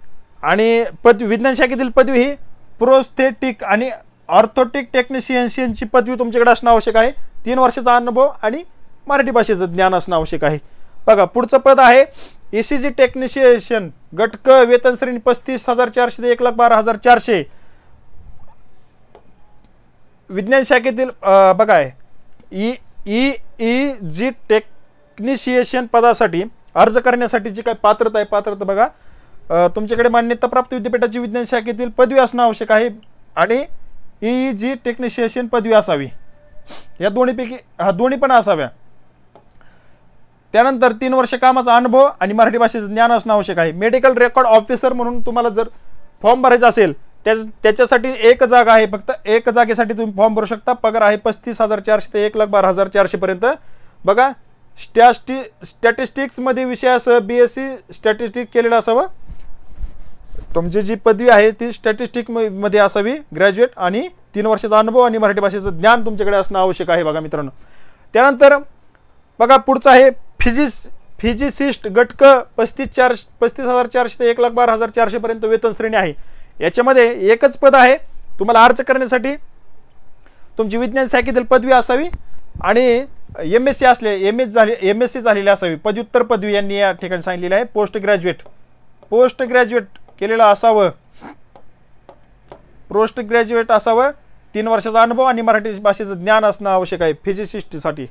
आणि विज्ञान शाखेतील पदवी ही प्रोस्थेटिक आणि ऑर्थोटिक टेक्निशियनची पदवी तुमच्याकडे असणं आवश्यक आहे। 3 वर्षाचा अनुभव आणि मराठी भाषेचं ज्ञान असणं आवश्यक आहे। बघा पुढचं पद आहे ECG टेक्निशियन गट क वेतन श्रेणी 35,400 ते 1,12,400 विज्ञान शाखेतील बघा आहे EEG टेक्निशियन पदासाठी अर्ज करण्यासाठी जी काय पात्रता आहे पात्रता बघा तुमच्याकडे मान्यताप्राप्त विद्यापीठाची विज्ञान शाखेतील पदवी असणं आवश्यक आहे आणि EEG टेक्निशियन पदवी असावी। या दोन्ही पण असाव्या। त्यानंतर 3 वर्ष कामाचा अनुभव आणि मराठी भाषेचं ज्ञान असणं आवश्यक आहे। मेडिकल रेकॉर्ड ऑफिसर म्हणून तुम्हाला जर फॉर्म भरायचा असेल त्याच्यासाठी एक जागा आहे, फक्त एक जागेसाठी तुम्ही फॉर्म भरू शकता। पगार आहे 35,400 ते 1,12,400 पर्यंत। बघा स्टॅटिस्टिक्स मध्ये विषयासह BSc स्टॅटिस्टिक्स केलेलं असावं। तुमची जी पदवी आहे ती स्टॅटिस्टिक्स मध्ये असावी ग्रॅज्युएट आणि 3 वर्षाचा अनुभव आणि मराठी भाषेचं ज्ञान तुमच्याकडे असणं आवश्यक आहे बघा मित्रांनो। त्यानंतर बघा पुढचं आहे फिजिसिस्ट गट क 35,400 ते 1,12,400 पर्यंत वेतन श्रेणी आहे। याच्यामध्ये एकच पद आहे, तुम्हाला अर्ज करण्यासाठी तुमची विज्ञान शाखेतील पदवी असावी आणि MSc झालेली असावी। पदव्युत्तर पदवी यांनी या ठिकाणी सांगितलेली आहे। पोस्ट ग्रॅज्युएट केलेलं असावं, पोस्ट ग्रॅज्युएट असावं। 3 वर्षाचा अनुभव आणि मराठी भाषेचं ज्ञान असणं आवश्यक आहे फिजिसिस्टसाठी।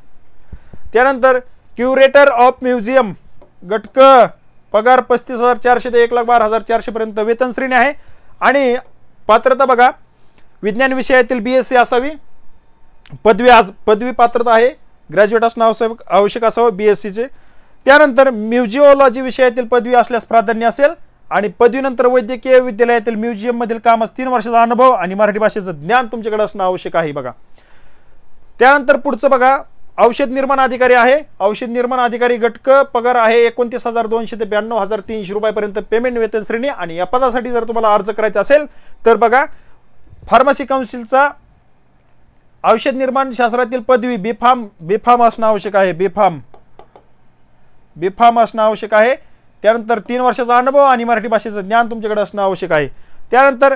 त्यानंतर क्युरेटर ऑफ म्युझियम गट क पगार 35,400 ते 1,12,400 पर्यंत वेतन श्रेणी आहे आणि पात्रता बघा विज्ञान विषयातील BSc असावी। पदवी पात्रता आहे, ग्रॅज्युएट असणं आवश्यक असावं BSc चे। त्यानंतर म्युझिओलॉजी विषयातील पदवी असल्यास प्राधान्य असेल आणि पदवीनंतर वैद्यकीय विद्यालयातील म्युझियम मधील कामास 3 वर्षाचा अनुभव आणि मराठी भाषेचं ज्ञान तुमच्याकडे असणं आवश्यक आहे बघा। त्यानंतर पुढचं बघा औषध निर्माण अधिकारी आहे। औषध निर्माण अधिकारी गट क पगार आहे 29,200 ते 92,300 रुपयापर्यंत पेमेंट वेतन श्रेणी आणि या पदासाठी जर तुम्हाला अर्ज करायचा असेल तर बघा फार्मसी काउन्सिलचा औषध निर्माण शास्त्रातील पदवी बीफार्म असणं आवश्यक आहे। बीफार्म असणं आवश्यक आहे। त्यानंतर 3 वर्षाचा अनुभव आणि मराठी भाषेचं ज्ञान तुमच्याकडे असणं आवश्यक आहे। त्यानंतर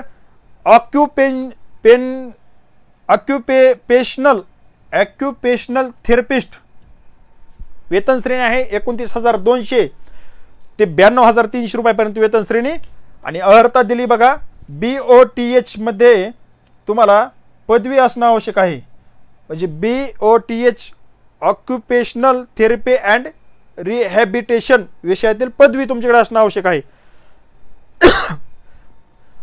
ऑक्युपेशनल थेरपिस्ट वेतन श्रेणी आहे 29,200 ते 92,300 रुपयापर्यंत वेतन श्रेणी आणि अर्हता दिली बघा BOTH मध्ये तुम्हाला पदवी असणं आवश्यक आहे। म्हणजे BOTH occupational therapy and rehabilitation विषयातील पदवी तुमच्याकडे असणं आवश्यक आहे।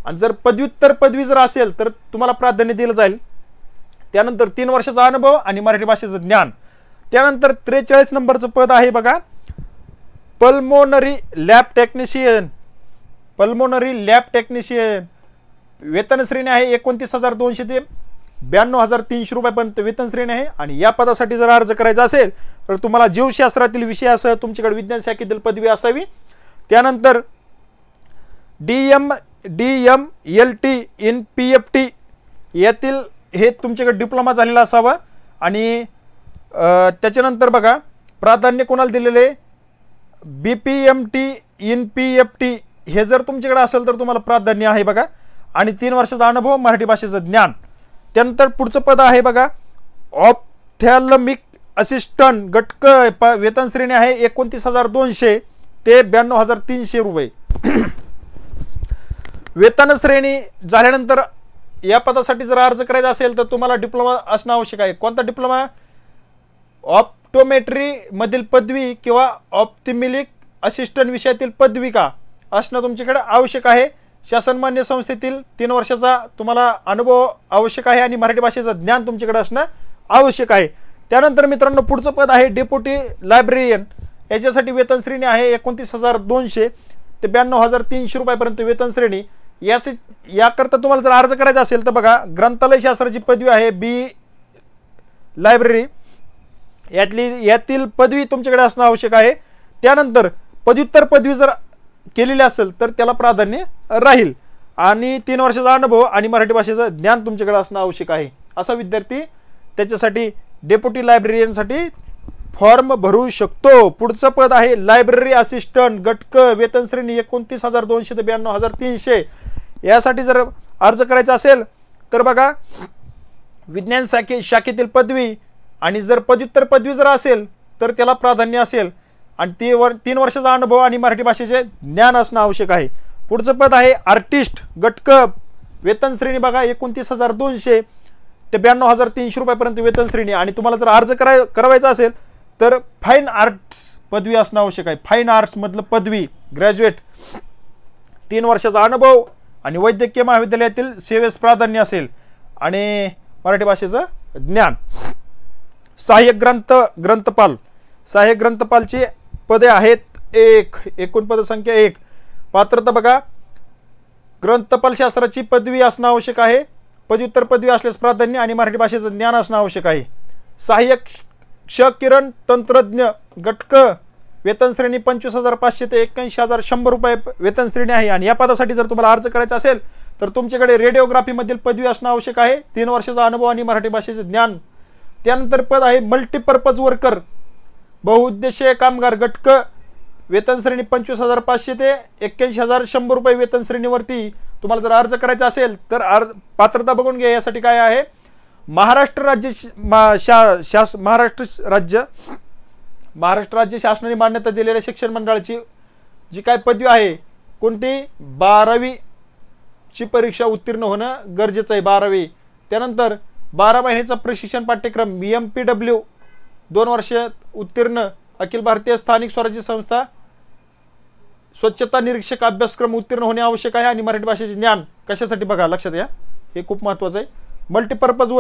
आणि जर पदव्युत्तर पदवी जर असेल तर तुम्हाला प्राधान्य दिलं जाईल। त्यानंतर 3 वर्षाचा अनुभव आणि मराठी भाषेचं ज्ञान। त्यानंतर 43 नंबरचं पद आहे बघा पल्मोनरी लॅब टेक्निशियन वेतन श्रेणी आहे 29,200 ते 92,300 रुपयापर्यंत वेतन श्रेणी आहे आणि या पदासाठी जर अर्ज करायचा असेल तर तुम्हाला जीवशास्त्रातील विषयासह तुमच्याकडे विज्ञान शाखेतील पदवी असावी। त्यानंतर DMLT इन PFT यातील हे तुमच्याकडे डिप्लोमा झालेला असावा आणि त्याच्यानंतर बघा प्राधान्य कोणाला दिलेले BPMT इन PFT हे जर तुमच्याकडे असेल तर तुम्हाला प्राधान्य आहे बघा आणि 3 वर्षाचा अनुभव मराठी भाषेचं ज्ञान। त्यानंतर पुढचं पद आहे बघा ऑप्थॅल्मिक असिस्टंट गट क वेतन श्रेणी आहे 29,200 ते 92,300 रुपये। वेतन श्रेणी झाल्यानंतर या पदासाठी जर अर्ज करायचा असेल तर तुम्हाला डिप्लोमा असणं आवश्यक आहे। कोणता डिप्लोमा? ऑप्टोमेट्री मधील पदवी किंवा ऑप्टिमिलिक असिस्टंट विषयातील पदवी का असणं तुमच्याकडे आवश्यक आहे। शासनमान्य संस्थेतील 3 वर्षाचा तुम्हाला अनुभव आवश्यक आहे आणि मराठी भाषेचं ज्ञान तुमच्याकडे असणं आवश्यक आहे। त्यानंतर मित्रांनो पुढचं पद आहे डेप्युटी लायब्रेरियन याच्यासाठी वेतन श्रेणी आहे 29,200 ते 92,300 रुपयापर्यंत वेतन श्रेणी। याकरता तुम्हाला जर अर्ज करायचा असेल तर बघा ग्रंथालय शास्त्राची पदवी आहे B लायब्ररी यातील पदवी तुमच्याकडे असणं आवश्यक आहे। त्यानंतर पदव्युत्तर पदवी जर केलेली असेल तर त्याला प्राधान्य राहील. आणि 3 वर्षाचा अनुभव आणि मराठी भाषेचं ज्ञान तुमच्याकडे असणं आवश्यक आहे. असा विद्यार्थी त्याच्यासाठी डेप्युटी लायब्ररियनसाठी फॉर्म भरू शकतो. पुढचं पद आहे लायब्ररी असिस्टंट, गटक, वेतन श्रेणी 29,200 ते 92,300. यासाठी जर अर्ज करायचा असेल तर बघा, विज्ञान शाखेतील पदवी आणि जर पदव्युत्तर पदवी जर असेल तर त्याला प्राधान्य असेल आणि 3 वर्षाचा अनुभव आणि मराठी भाषेचे ज्ञान असणं आवश्यक आहे. पुढचं पद आहे आर्टिस्ट, गटक, वेतन श्रेणी बघा 29,200 ते 92,300 रुपयापर्यंत वेतन श्रेणी. आणि तुम्हाला जर अर्ज करायचा असेल तर फाईन आर्ट्स पदवी असणं आवश्यक आहे. फाईन आर्ट्स मधलं पदवी ग्रॅज्युएट, 3 वर्षाचा अनुभव आणि वैद्यकीय महाविद्यालयातील सेवेस प्राधान्य असेल आणि मराठी भाषेचं ज्ञान. सहाय्यक ग्रंथपाल, सहाय्यक ग्रंथपालची पदे आहेत 1, एकूण पदसंख्या 1. पात्रता बघा, ग्रंथपाल शास्त्राची पदवी असणं आवश्यक आहे, पदव्युत्तर पदवी असल्यास प्राधान्य आणि मराठी भाषेचं ज्ञान असणं आवश्यक आहे. सहाय्यक क्षकिरण तंत्रज्ञ, गटक, वेतन श्रेणी 25,500 ते 81,100 रुपये वेतन श्रेणी आहे. आणि या पदासाठी जर तुम्हाला अर्ज करायचा असेल तर तुमच्याकडे रेडिओग्राफी मधील पदवी असणं आवश्यक आहे, 3 वर्षाचा अनुभव आणि मराठी भाषेचे ज्ञान. त्यानंतर पद आहे मल्टीपर्पज वर्कर, बहुउद्देशीय कामगार, गटक, वेतन श्रेणी 25,500 ते 81,100 रुपये वेतन श्रेणीवरती तुम्हाला जर अर्ज करायचा असेल तर पात्रता बघून घ्या. यासाठी काय आहे, महाराष्ट्र राज्य शासनाने मान्यता दिलेल्या शिक्षण मंडळाची जी काय पदवी आहे, कोणती 12वी ची परीक्षा उत्तीर्ण होणं गरजेचं आहे, 12वी. त्यानंतर 12 महिन्याचा प्रशिक्षण पाठ्यक्रम MPW 2 वर्ष उत्तीर्ण, अखिल भारतीय स्थानिक स्वराज्य संस्था स्वच्छता निरीक्षक अभ्यासक्रम उत्तीर्ण होणे आवश्यक आहे. आणि मराठी भाषेचे ज्ञान कशासाठी बघा, लक्षात घ्या, हे खूप महत्त्वाचं आहे. मल्टीपर्पज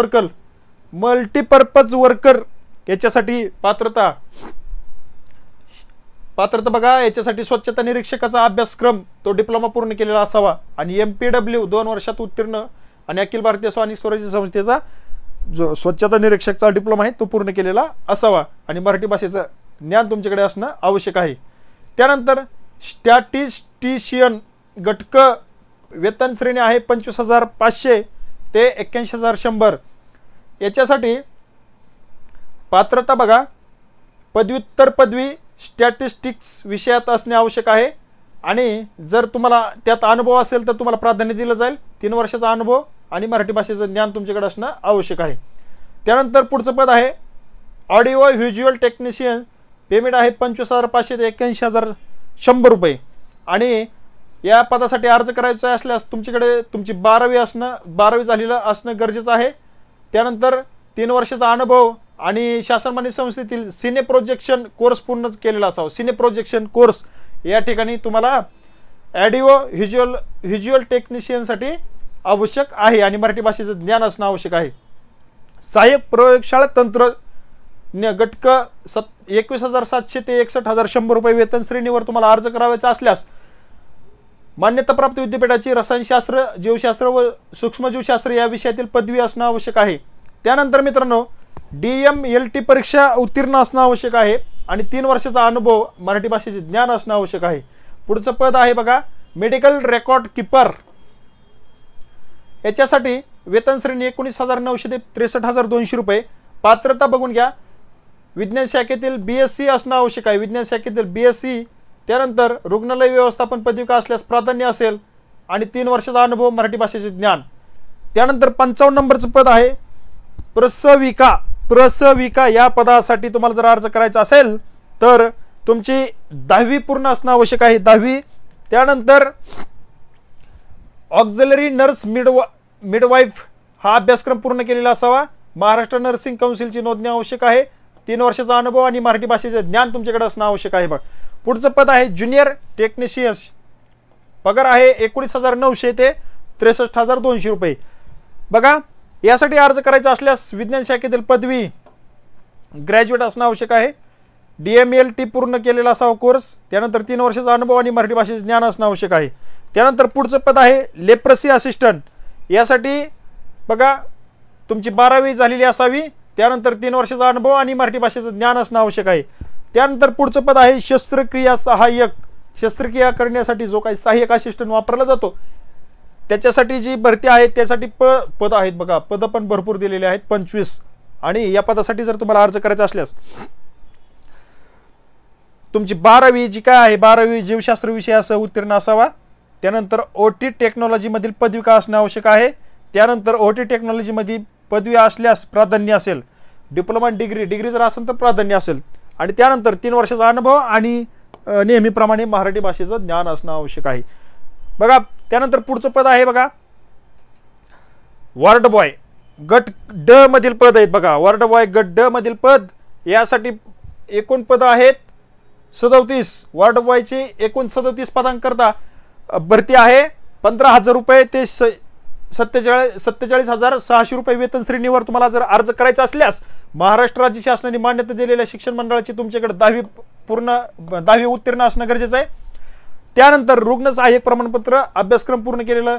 वर्कर याच्यासाठी पात्रता बघा, याच्यासाठी स्वच्छता निरीक्षकाचा अभ्यासक्रम तो डिप्लोमा पूर्ण केलेला असावा आणि MPW 2 वर्षात उत्तीर्ण आणि अखिल भारतीय स्थानिक स्वराज्य संस्थेचा जो स्वच्छता निरीक्षकचा डिप्लोमा आहे तो पूर्ण केलेला असावा आणि मराठी भाषेचं ज्ञान तुमच्याकडे असणं आवश्यक आहे. त्यानंतर स्टॅटिस्टिशियन, गटक, वेतन श्रेणी आहे 25,500 ते 81,100. याच्यासाठी पात्रता बघा, पदव्युत्तर पदवी स्टॅटिस्टिक्स विषयात असणे आवश्यक आहे आणि जर तुम्हाला त्यात अनुभव असेल तर तुम्हाला प्राधान्य दिलं जाईल. 3 वर्षाचा अनुभव आणि मराठी भाषेचं ज्ञान तुमच्याकडे असणं आवश्यक आहे. त्यानंतर पुढचं पद आहे ऑडिओ व्हिज्युअल टेक्निशियन, पेमेंट आहे 25,500 ते 81,100 रुपये. आणि या पदासाठी अर्ज करायचा असल्यास तुमच्याकडे तुमची 12वी झालेलं असणं गरजेचं आहे. त्यानंतर 3 वर्षाचा अनुभव आणि शासनमान्य संस्थेतील सिने प्रोजेक्शन कोर्स पूर्ण केलेला असावा. सिने प्रोजेक्शन कोर्स या ठिकाणी तुम्हाला ऑडिओ व्हिज्युअल टेक्निशियनसाठी आवश्यक आहे आणि मराठी भाषेचं ज्ञान असणं आवश्यक आहे. सहाय्यक प्रयोगशाळा तंत्रज्ञ, गटक 21,700 ते 61,100 रुपये वेतन श्रेणीवर तुम्हाला अर्ज करायचा असल्यास मान्यताप्राप्त विद्यापीठाची रसायनशास्त्र, जीवशास्त्र व सूक्ष्मजीवशास्त्र या विषयातील पदवी असणं आवश्यक आहे. त्यानंतर मित्रांनो DMLT परीक्षा उत्तीर्ण असणं आवश्यक आहे आणि 3 वर्षाचा अनुभव मराठी भाषेचे ज्ञान असणं आवश्यक आहे. पुढचं पद आहे बघा मेडिकल रेकॉर्ड कीपर. याच्यासाठी वेतन श्रेणी 19,900 ते 63,200 रुपये. पात्रता बघून घ्या, विज्ञान शाखेतील BSc असणं आवश्यक आहे, विज्ञान शाखेतील BSc. त्यानंतर रुग्णालय व्यवस्थापन पदविका असल्यास प्राधान्य असेल आणि 3 वर्षाचा अनुभव, मराठी भाषेचे ज्ञान. त्यानंतर 55 नंबरचं पद आहे प्रसविका. या पदासाठी तुम्हाला जर अर्ज करायचा असेल तर तुमची 10वी पूर्ण असणं आवश्यक आहे, 10वी. त्यानंतर ऑक्झिलरी नर्स मिडवाईफ हा अभ्यासक्रम पूर्ण केलेला असावा, महाराष्ट्र नर्सिंग काउन्सिलची नोंदणी आवश्यक आहे, 3 वर्षाचा अनुभव आणि मराठी भाषेचे ज्ञान तुमच्याकडे असणं आवश्यक आहे. बघ पुढचं पद आहे ज्युनियर टेक्निशियन, पगार आहे 19,900 ते 63,200 रुपये. बघा यासाठी अर्ज करायचा असल्यास विज्ञान शाखेतील पदवी ग्रॅज्युएट असणं आवश्यक आहे, DMLT पूर्ण केलेला असावा कोर्स. त्यानंतर 3 वर्षाचा अनुभव आणि मराठी भाषेचे ज्ञान असणं आवश्यक आहे. त्यानंतर पुढचं पद आहे लेप्रसी असिस्टंट. यासाठी बघा तुमची 12वी झालेली असावी, त्यानंतर 3 वर्षाचा अनुभव आणि मराठी भाषेचं ज्ञान असणं आवश्यक आहे. त्यानंतर पुढचं पद आहे शस्त्रक्रिया सहाय्यक. शस्त्रक्रिया करण्यासाठी जो काही सहाय्यक असिस्टंट वापरला जातो त्याच्यासाठी जी भरती आहे त्यासाठी पद आहेत बघा, पद पण भरपूर दिलेले आहेत 25. आणि या पदासाठी जर तुम्हाला अर्ज करायचा असल्यास तुमची 12वी जी काय आहे 12वी जीवशास्त्र विषयासह उत्तीर्ण असावा. त्यानंतर OT टेक्नॉलॉजीमधील पदविका असणे आवश्यक आहे. त्यानंतर OT टेक्नॉलॉजीमध्ये पदवी असल्यास प्राधान्य असेल. डिप्लोमा डिग्री जर असेल तर प्राधान्य असेल. आणि त्यानंतर 3 वर्षाचा अनुभव आणि नेहमीप्रमाणे मराठी भाषेचं ज्ञान असणं आवश्यक आहे. बघा त्यानंतर पुढचं पद आहे बघा वॉर्ड बॉय गट ड मधील पद आहेत बघा. वॉर्ड बॉय गट ड मधील पद यासाठी एकूण पद आहेत 37. वॉर्ड बॉयचे एकूण 37 पदांकरता भरती आहे. 15,000 रुपये ते 47,600 रुपये वेतन श्रेणीवर तुम्हाला जर अर्ज करायचा असल्यास महाराष्ट्र राज्य शासनाने मान्यता दिलेल्या शिक्षण मंडळाची तुमच्याकडे 10वी उत्तीर्ण असणं गरजेचं आहे. त्यानंतर रुग्ण सहाय्यक प्रमाणपत्र अभ्यासक्रम पूर्ण केलेलं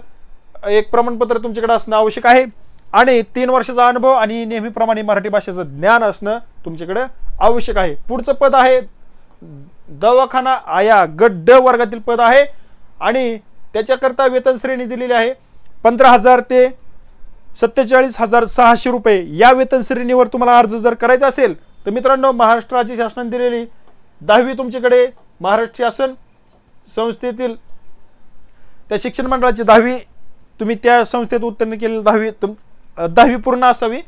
एक प्रमाणपत्र तुमच्याकडे असणं आवश्यक आहे. आणि 3 वर्षाचा अनुभव आणि नेहमीप्रमाणे मराठी भाषेचं ज्ञान असणं तुमच्याकडे आवश्यक आहे. पुढचं पद आहे दवाखाना आया गट ड वर्गातील पद आहे आणि त्याच्याकरता वेतन श्रेणी दिलेली आहे 15,000 ते 47,600 रुपये. या वेतन श्रेणीवर तुम्हाला अर्ज जर करायचा असेल तर मित्रांनो महाराष्ट्र राज्य शासनाने दिलेली 10वी तुमच्याकडे महाराष्ट्र शासन संस्थेतील त्या शिक्षण मंडळाची 10वी तुम्ही त्या संस्थेत उत्तीर्ण केलेली 10वी पूर्ण असावी.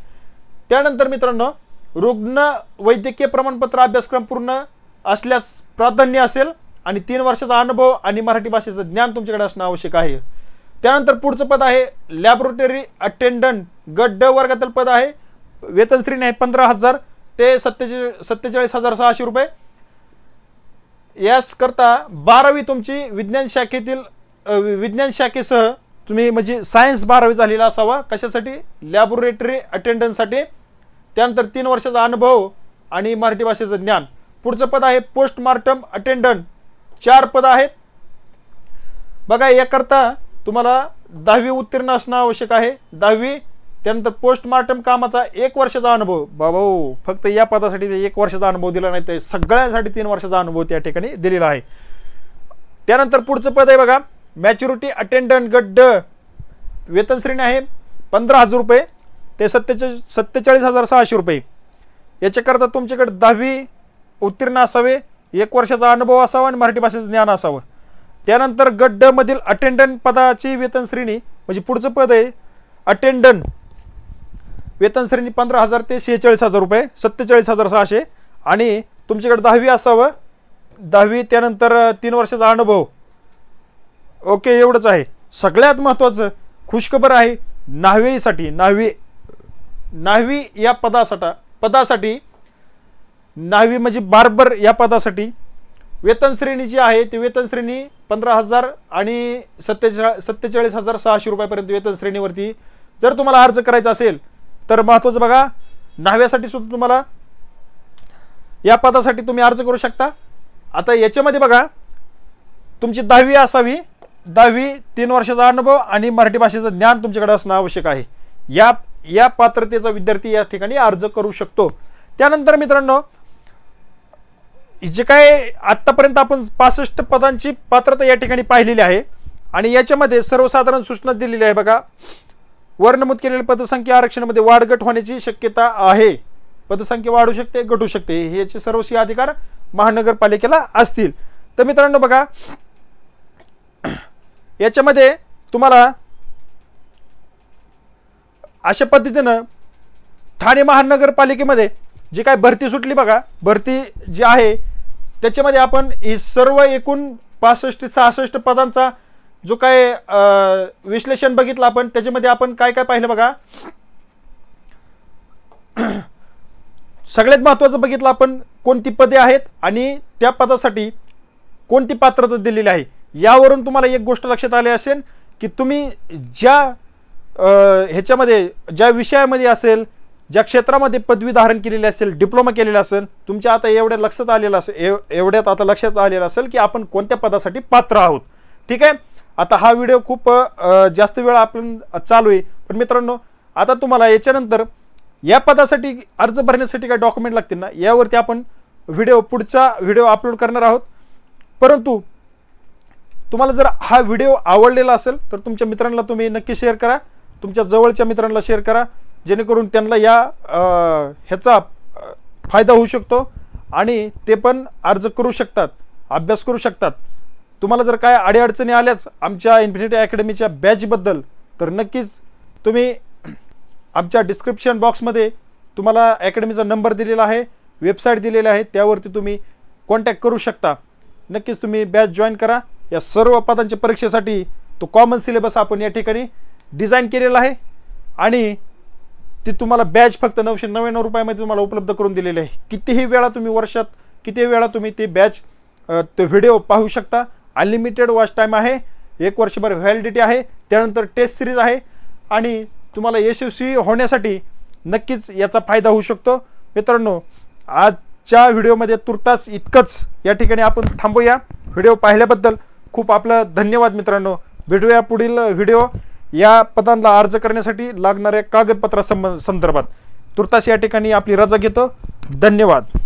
त्यानंतर मित्रांनो रुग्ण वैद्यकीय प्रमाणपत्र अभ्यासक्रम पूर्ण असल्यास प्राधान्य असेल आणि 3 वर्षाचा अनुभव आणि मराठी भाषेचं ज्ञान तुमच्याकडे असणं आवश्यक आहे. त्यानंतर पुढचं पद आहे लॅबोरेटरी अटेंडंट गट ड वर्गातील पद आहे. वेतन श्रेणी आहे 15,000 ते 47,600 रुपये. यास करता 12वी तुमची विज्ञान शाखेसह तुम्ही म्हणजे सायन्स 12वी झालेला असावा. कशासाठी लॅबोरेटरी अटेंडंटसाठी. त्यानंतर 3 वर्षाचा अनुभव आणि मराठी भाषेचं ज्ञान. पुढचं पद आहे पोस्टमार्टम अटेंडंट 4 पद आहेत बघा. याकरता तुम्हाला 10वी उत्तीर्ण असणं आवश्यक आहे 10वी. त्यानंतर पोस्टमार्टम कामाचा 1 वर्षाचा अनुभव. बाबा फक्त या पदासाठी 1 वर्षाचा अनुभव दिला नाही तर सगळ्यांसाठी 3 वर्षाचा अनुभव त्या ठिकाणी दिलेला आहे. त्यानंतर पुढचं पद आहे बघा मॅच्युरिटी अटेंडंट गट ड. वेतन श्रेणी आहे 15,000 रुपये ते 47,600 रुपये. याच्याकरता तुमच्याकडे 10वी उत्तीर्ण असावे 1 वर्षाचा अनुभव असावा आणि मराठी भाषेचं ज्ञान असावं. त्यानंतर गट ड मधील अटेंडंट पदाची वेतन श्रेणी म्हणजे पुढचं पद आहे अटेंडंट. वेतन श्रेणी 15,000 ते 46,000 रुपये 47,600 आणि तुमच्याकडे 10वी असावं 10वी. त्यानंतर 3 वर्षाचा अनुभव. ओके एवढंच आहे. सगळ्यात महत्त्वाचं खुशखबर आहे न्हावी या पदासाठी न्हावी म्हणजे बार्बर या पदासाठी वेतन श्रेणी जी आहे ती वेतन श्रेणी 15,000 आणि 47,600 रुपयापर्यंत वेतन श्रेणीवरती जर तुम्हाला अर्ज करायचा असेल तर महत्त्वाचं बघा न्हाव्यासाठी सुद्धा तुम्हाला या पदासाठी तुम्ही अर्ज करू शकता. आता याच्यामध्ये बघा तुमची 10वी असावी 10वी 3 वर्षाचा अनुभव आणि मराठी भाषेचं ज्ञान तुमच्याकडे असणं आवश्यक आहे. या पात्रतेचा विद्यार्थी या ठिकाणी अर्ज करू शकतो. त्यानंतर मित्रांनो जे काय आतापर्यंत आपण 65 पदांची पात्रता या ठिकाणी पाहिलेली आहे आणि याच्यामध्ये सर्वसाधारण सूचना दिलेली आहे बघा. वर नमूद केलेल्या पदसंख्या आरक्षणामध्ये वाढघट होण्याची शक्यता आहे. पदसंख्या वाढू शकते घटू शकते हे याचे सर्वस्वी अधिकार महानगरपालिकेला असतील. तर मित्रांनो बघा याच्यामध्ये तुम्हाला अशा पद्धतीनं ठाणे महानगरपालिकेमध्ये जी काय भरती सुटली बघा भरती जी आहे त्याच्यामध्ये आपण ही सर्व एकूण 65-66 पदांचा जो काय विश्लेषण बघितलं आपण. त्याच्यामध्ये आपण काय काय पाहिलं बघा. सगळ्यात महत्त्वाचं बघितलं आपण कोणती पदे आहेत आणि त्या पदासाठी कोणती पात्रता दिलेली आहे. यावरून तुम्हाला एक गोष्ट लक्षात आली असेल की तुम्ही ज्या ह्याच्यामध्ये ज्या विषयामध्ये असेल ज्या क्षेत्रामध्ये पदवी धारण केलेली असेल डिप्लोमा केलेला असेल तुमच्या आता एवढ्यात लक्षात आलेलं असेल की आपण कोणत्या पदासाठी पात्र आहोत. ठीक आहे. आता हा व्हिडिओ खूप जास्त वेळ आपण चालू आहे पण मित्रांनो आता तुम्हाला याच्यानंतर या पदासाठी अर्ज भरण्यासाठी काय डॉक्युमेंट लागतील ना यावरती आपण पुढचा व्हिडिओ अपलोड करणार आहोत. परंतु तुम्हाला जर हा व्हिडिओ आवडलेला असेल तर तुमच्या मित्रांना तुम्ही नक्की शेअर करा, तुमच्या जवळच्या मित्रांना शेअर करा, जेणेकरून त्यांना या ह्याचा फायदा होऊ शकतो आणि ते पण अर्ज करू शकतात, अभ्यास करू शकतात. तुम्हाला जर काय अडीअडचणी आल्याच आमच्या इन्फिनिटी अकॅडमीच्या बॅचबद्दल तर नक्कीच तुम्ही आमच्या डिस्क्रिप्शन बॉक्समध्ये तुम्हाला अकॅडमीचा नंबर दिलेला आहे, वेबसाईट दिलेली आहे, त्यावरती तुम्ही कॉन्टॅक्ट करू शकता. नक्कीच तुम्ही बॅच जॉईन करा. या सर्व पदांच्या परीक्षेसाठी तो कॉमन सिलेबस आपण या ठिकाणी डिझाईन केलेला आहे आणि ती तुम्हाला बॅच फक्त 999 रुपयामध्ये तुम्हाला उपलब्ध करून दिलेली आहे. कितीही वेळा तुम्ही वर्षात कितीही वेळा तुम्ही ती बॅच तो व्हिडिओ पाहू शकता. अनलिमिटेड वॉच टाईम आहे, 1 वर्षभर व्हॅलिडिटी आहे, त्यानंतर टेस्ट सिरीज आहे आणि तुम्हाला यशस्वी होण्यासाठी नक्कीच याचा फायदा होऊ शकतो. मित्रांनो, आजच्या व्हिडिओमध्ये तुर्तास इतकंच. या ठिकाणी आपण थांबूया. व्हिडिओ पाहिल्याबद्दल खूप आपलं धन्यवाद. मित्रांनो, भेटूया पुढील व्हिडिओ या पदांना अर्ज करण्यासाठी लागणाऱ्या कागदपत्रा संदर्भात. तुर्तास या ठिकाणी आपली रजा घेतो. धन्यवाद.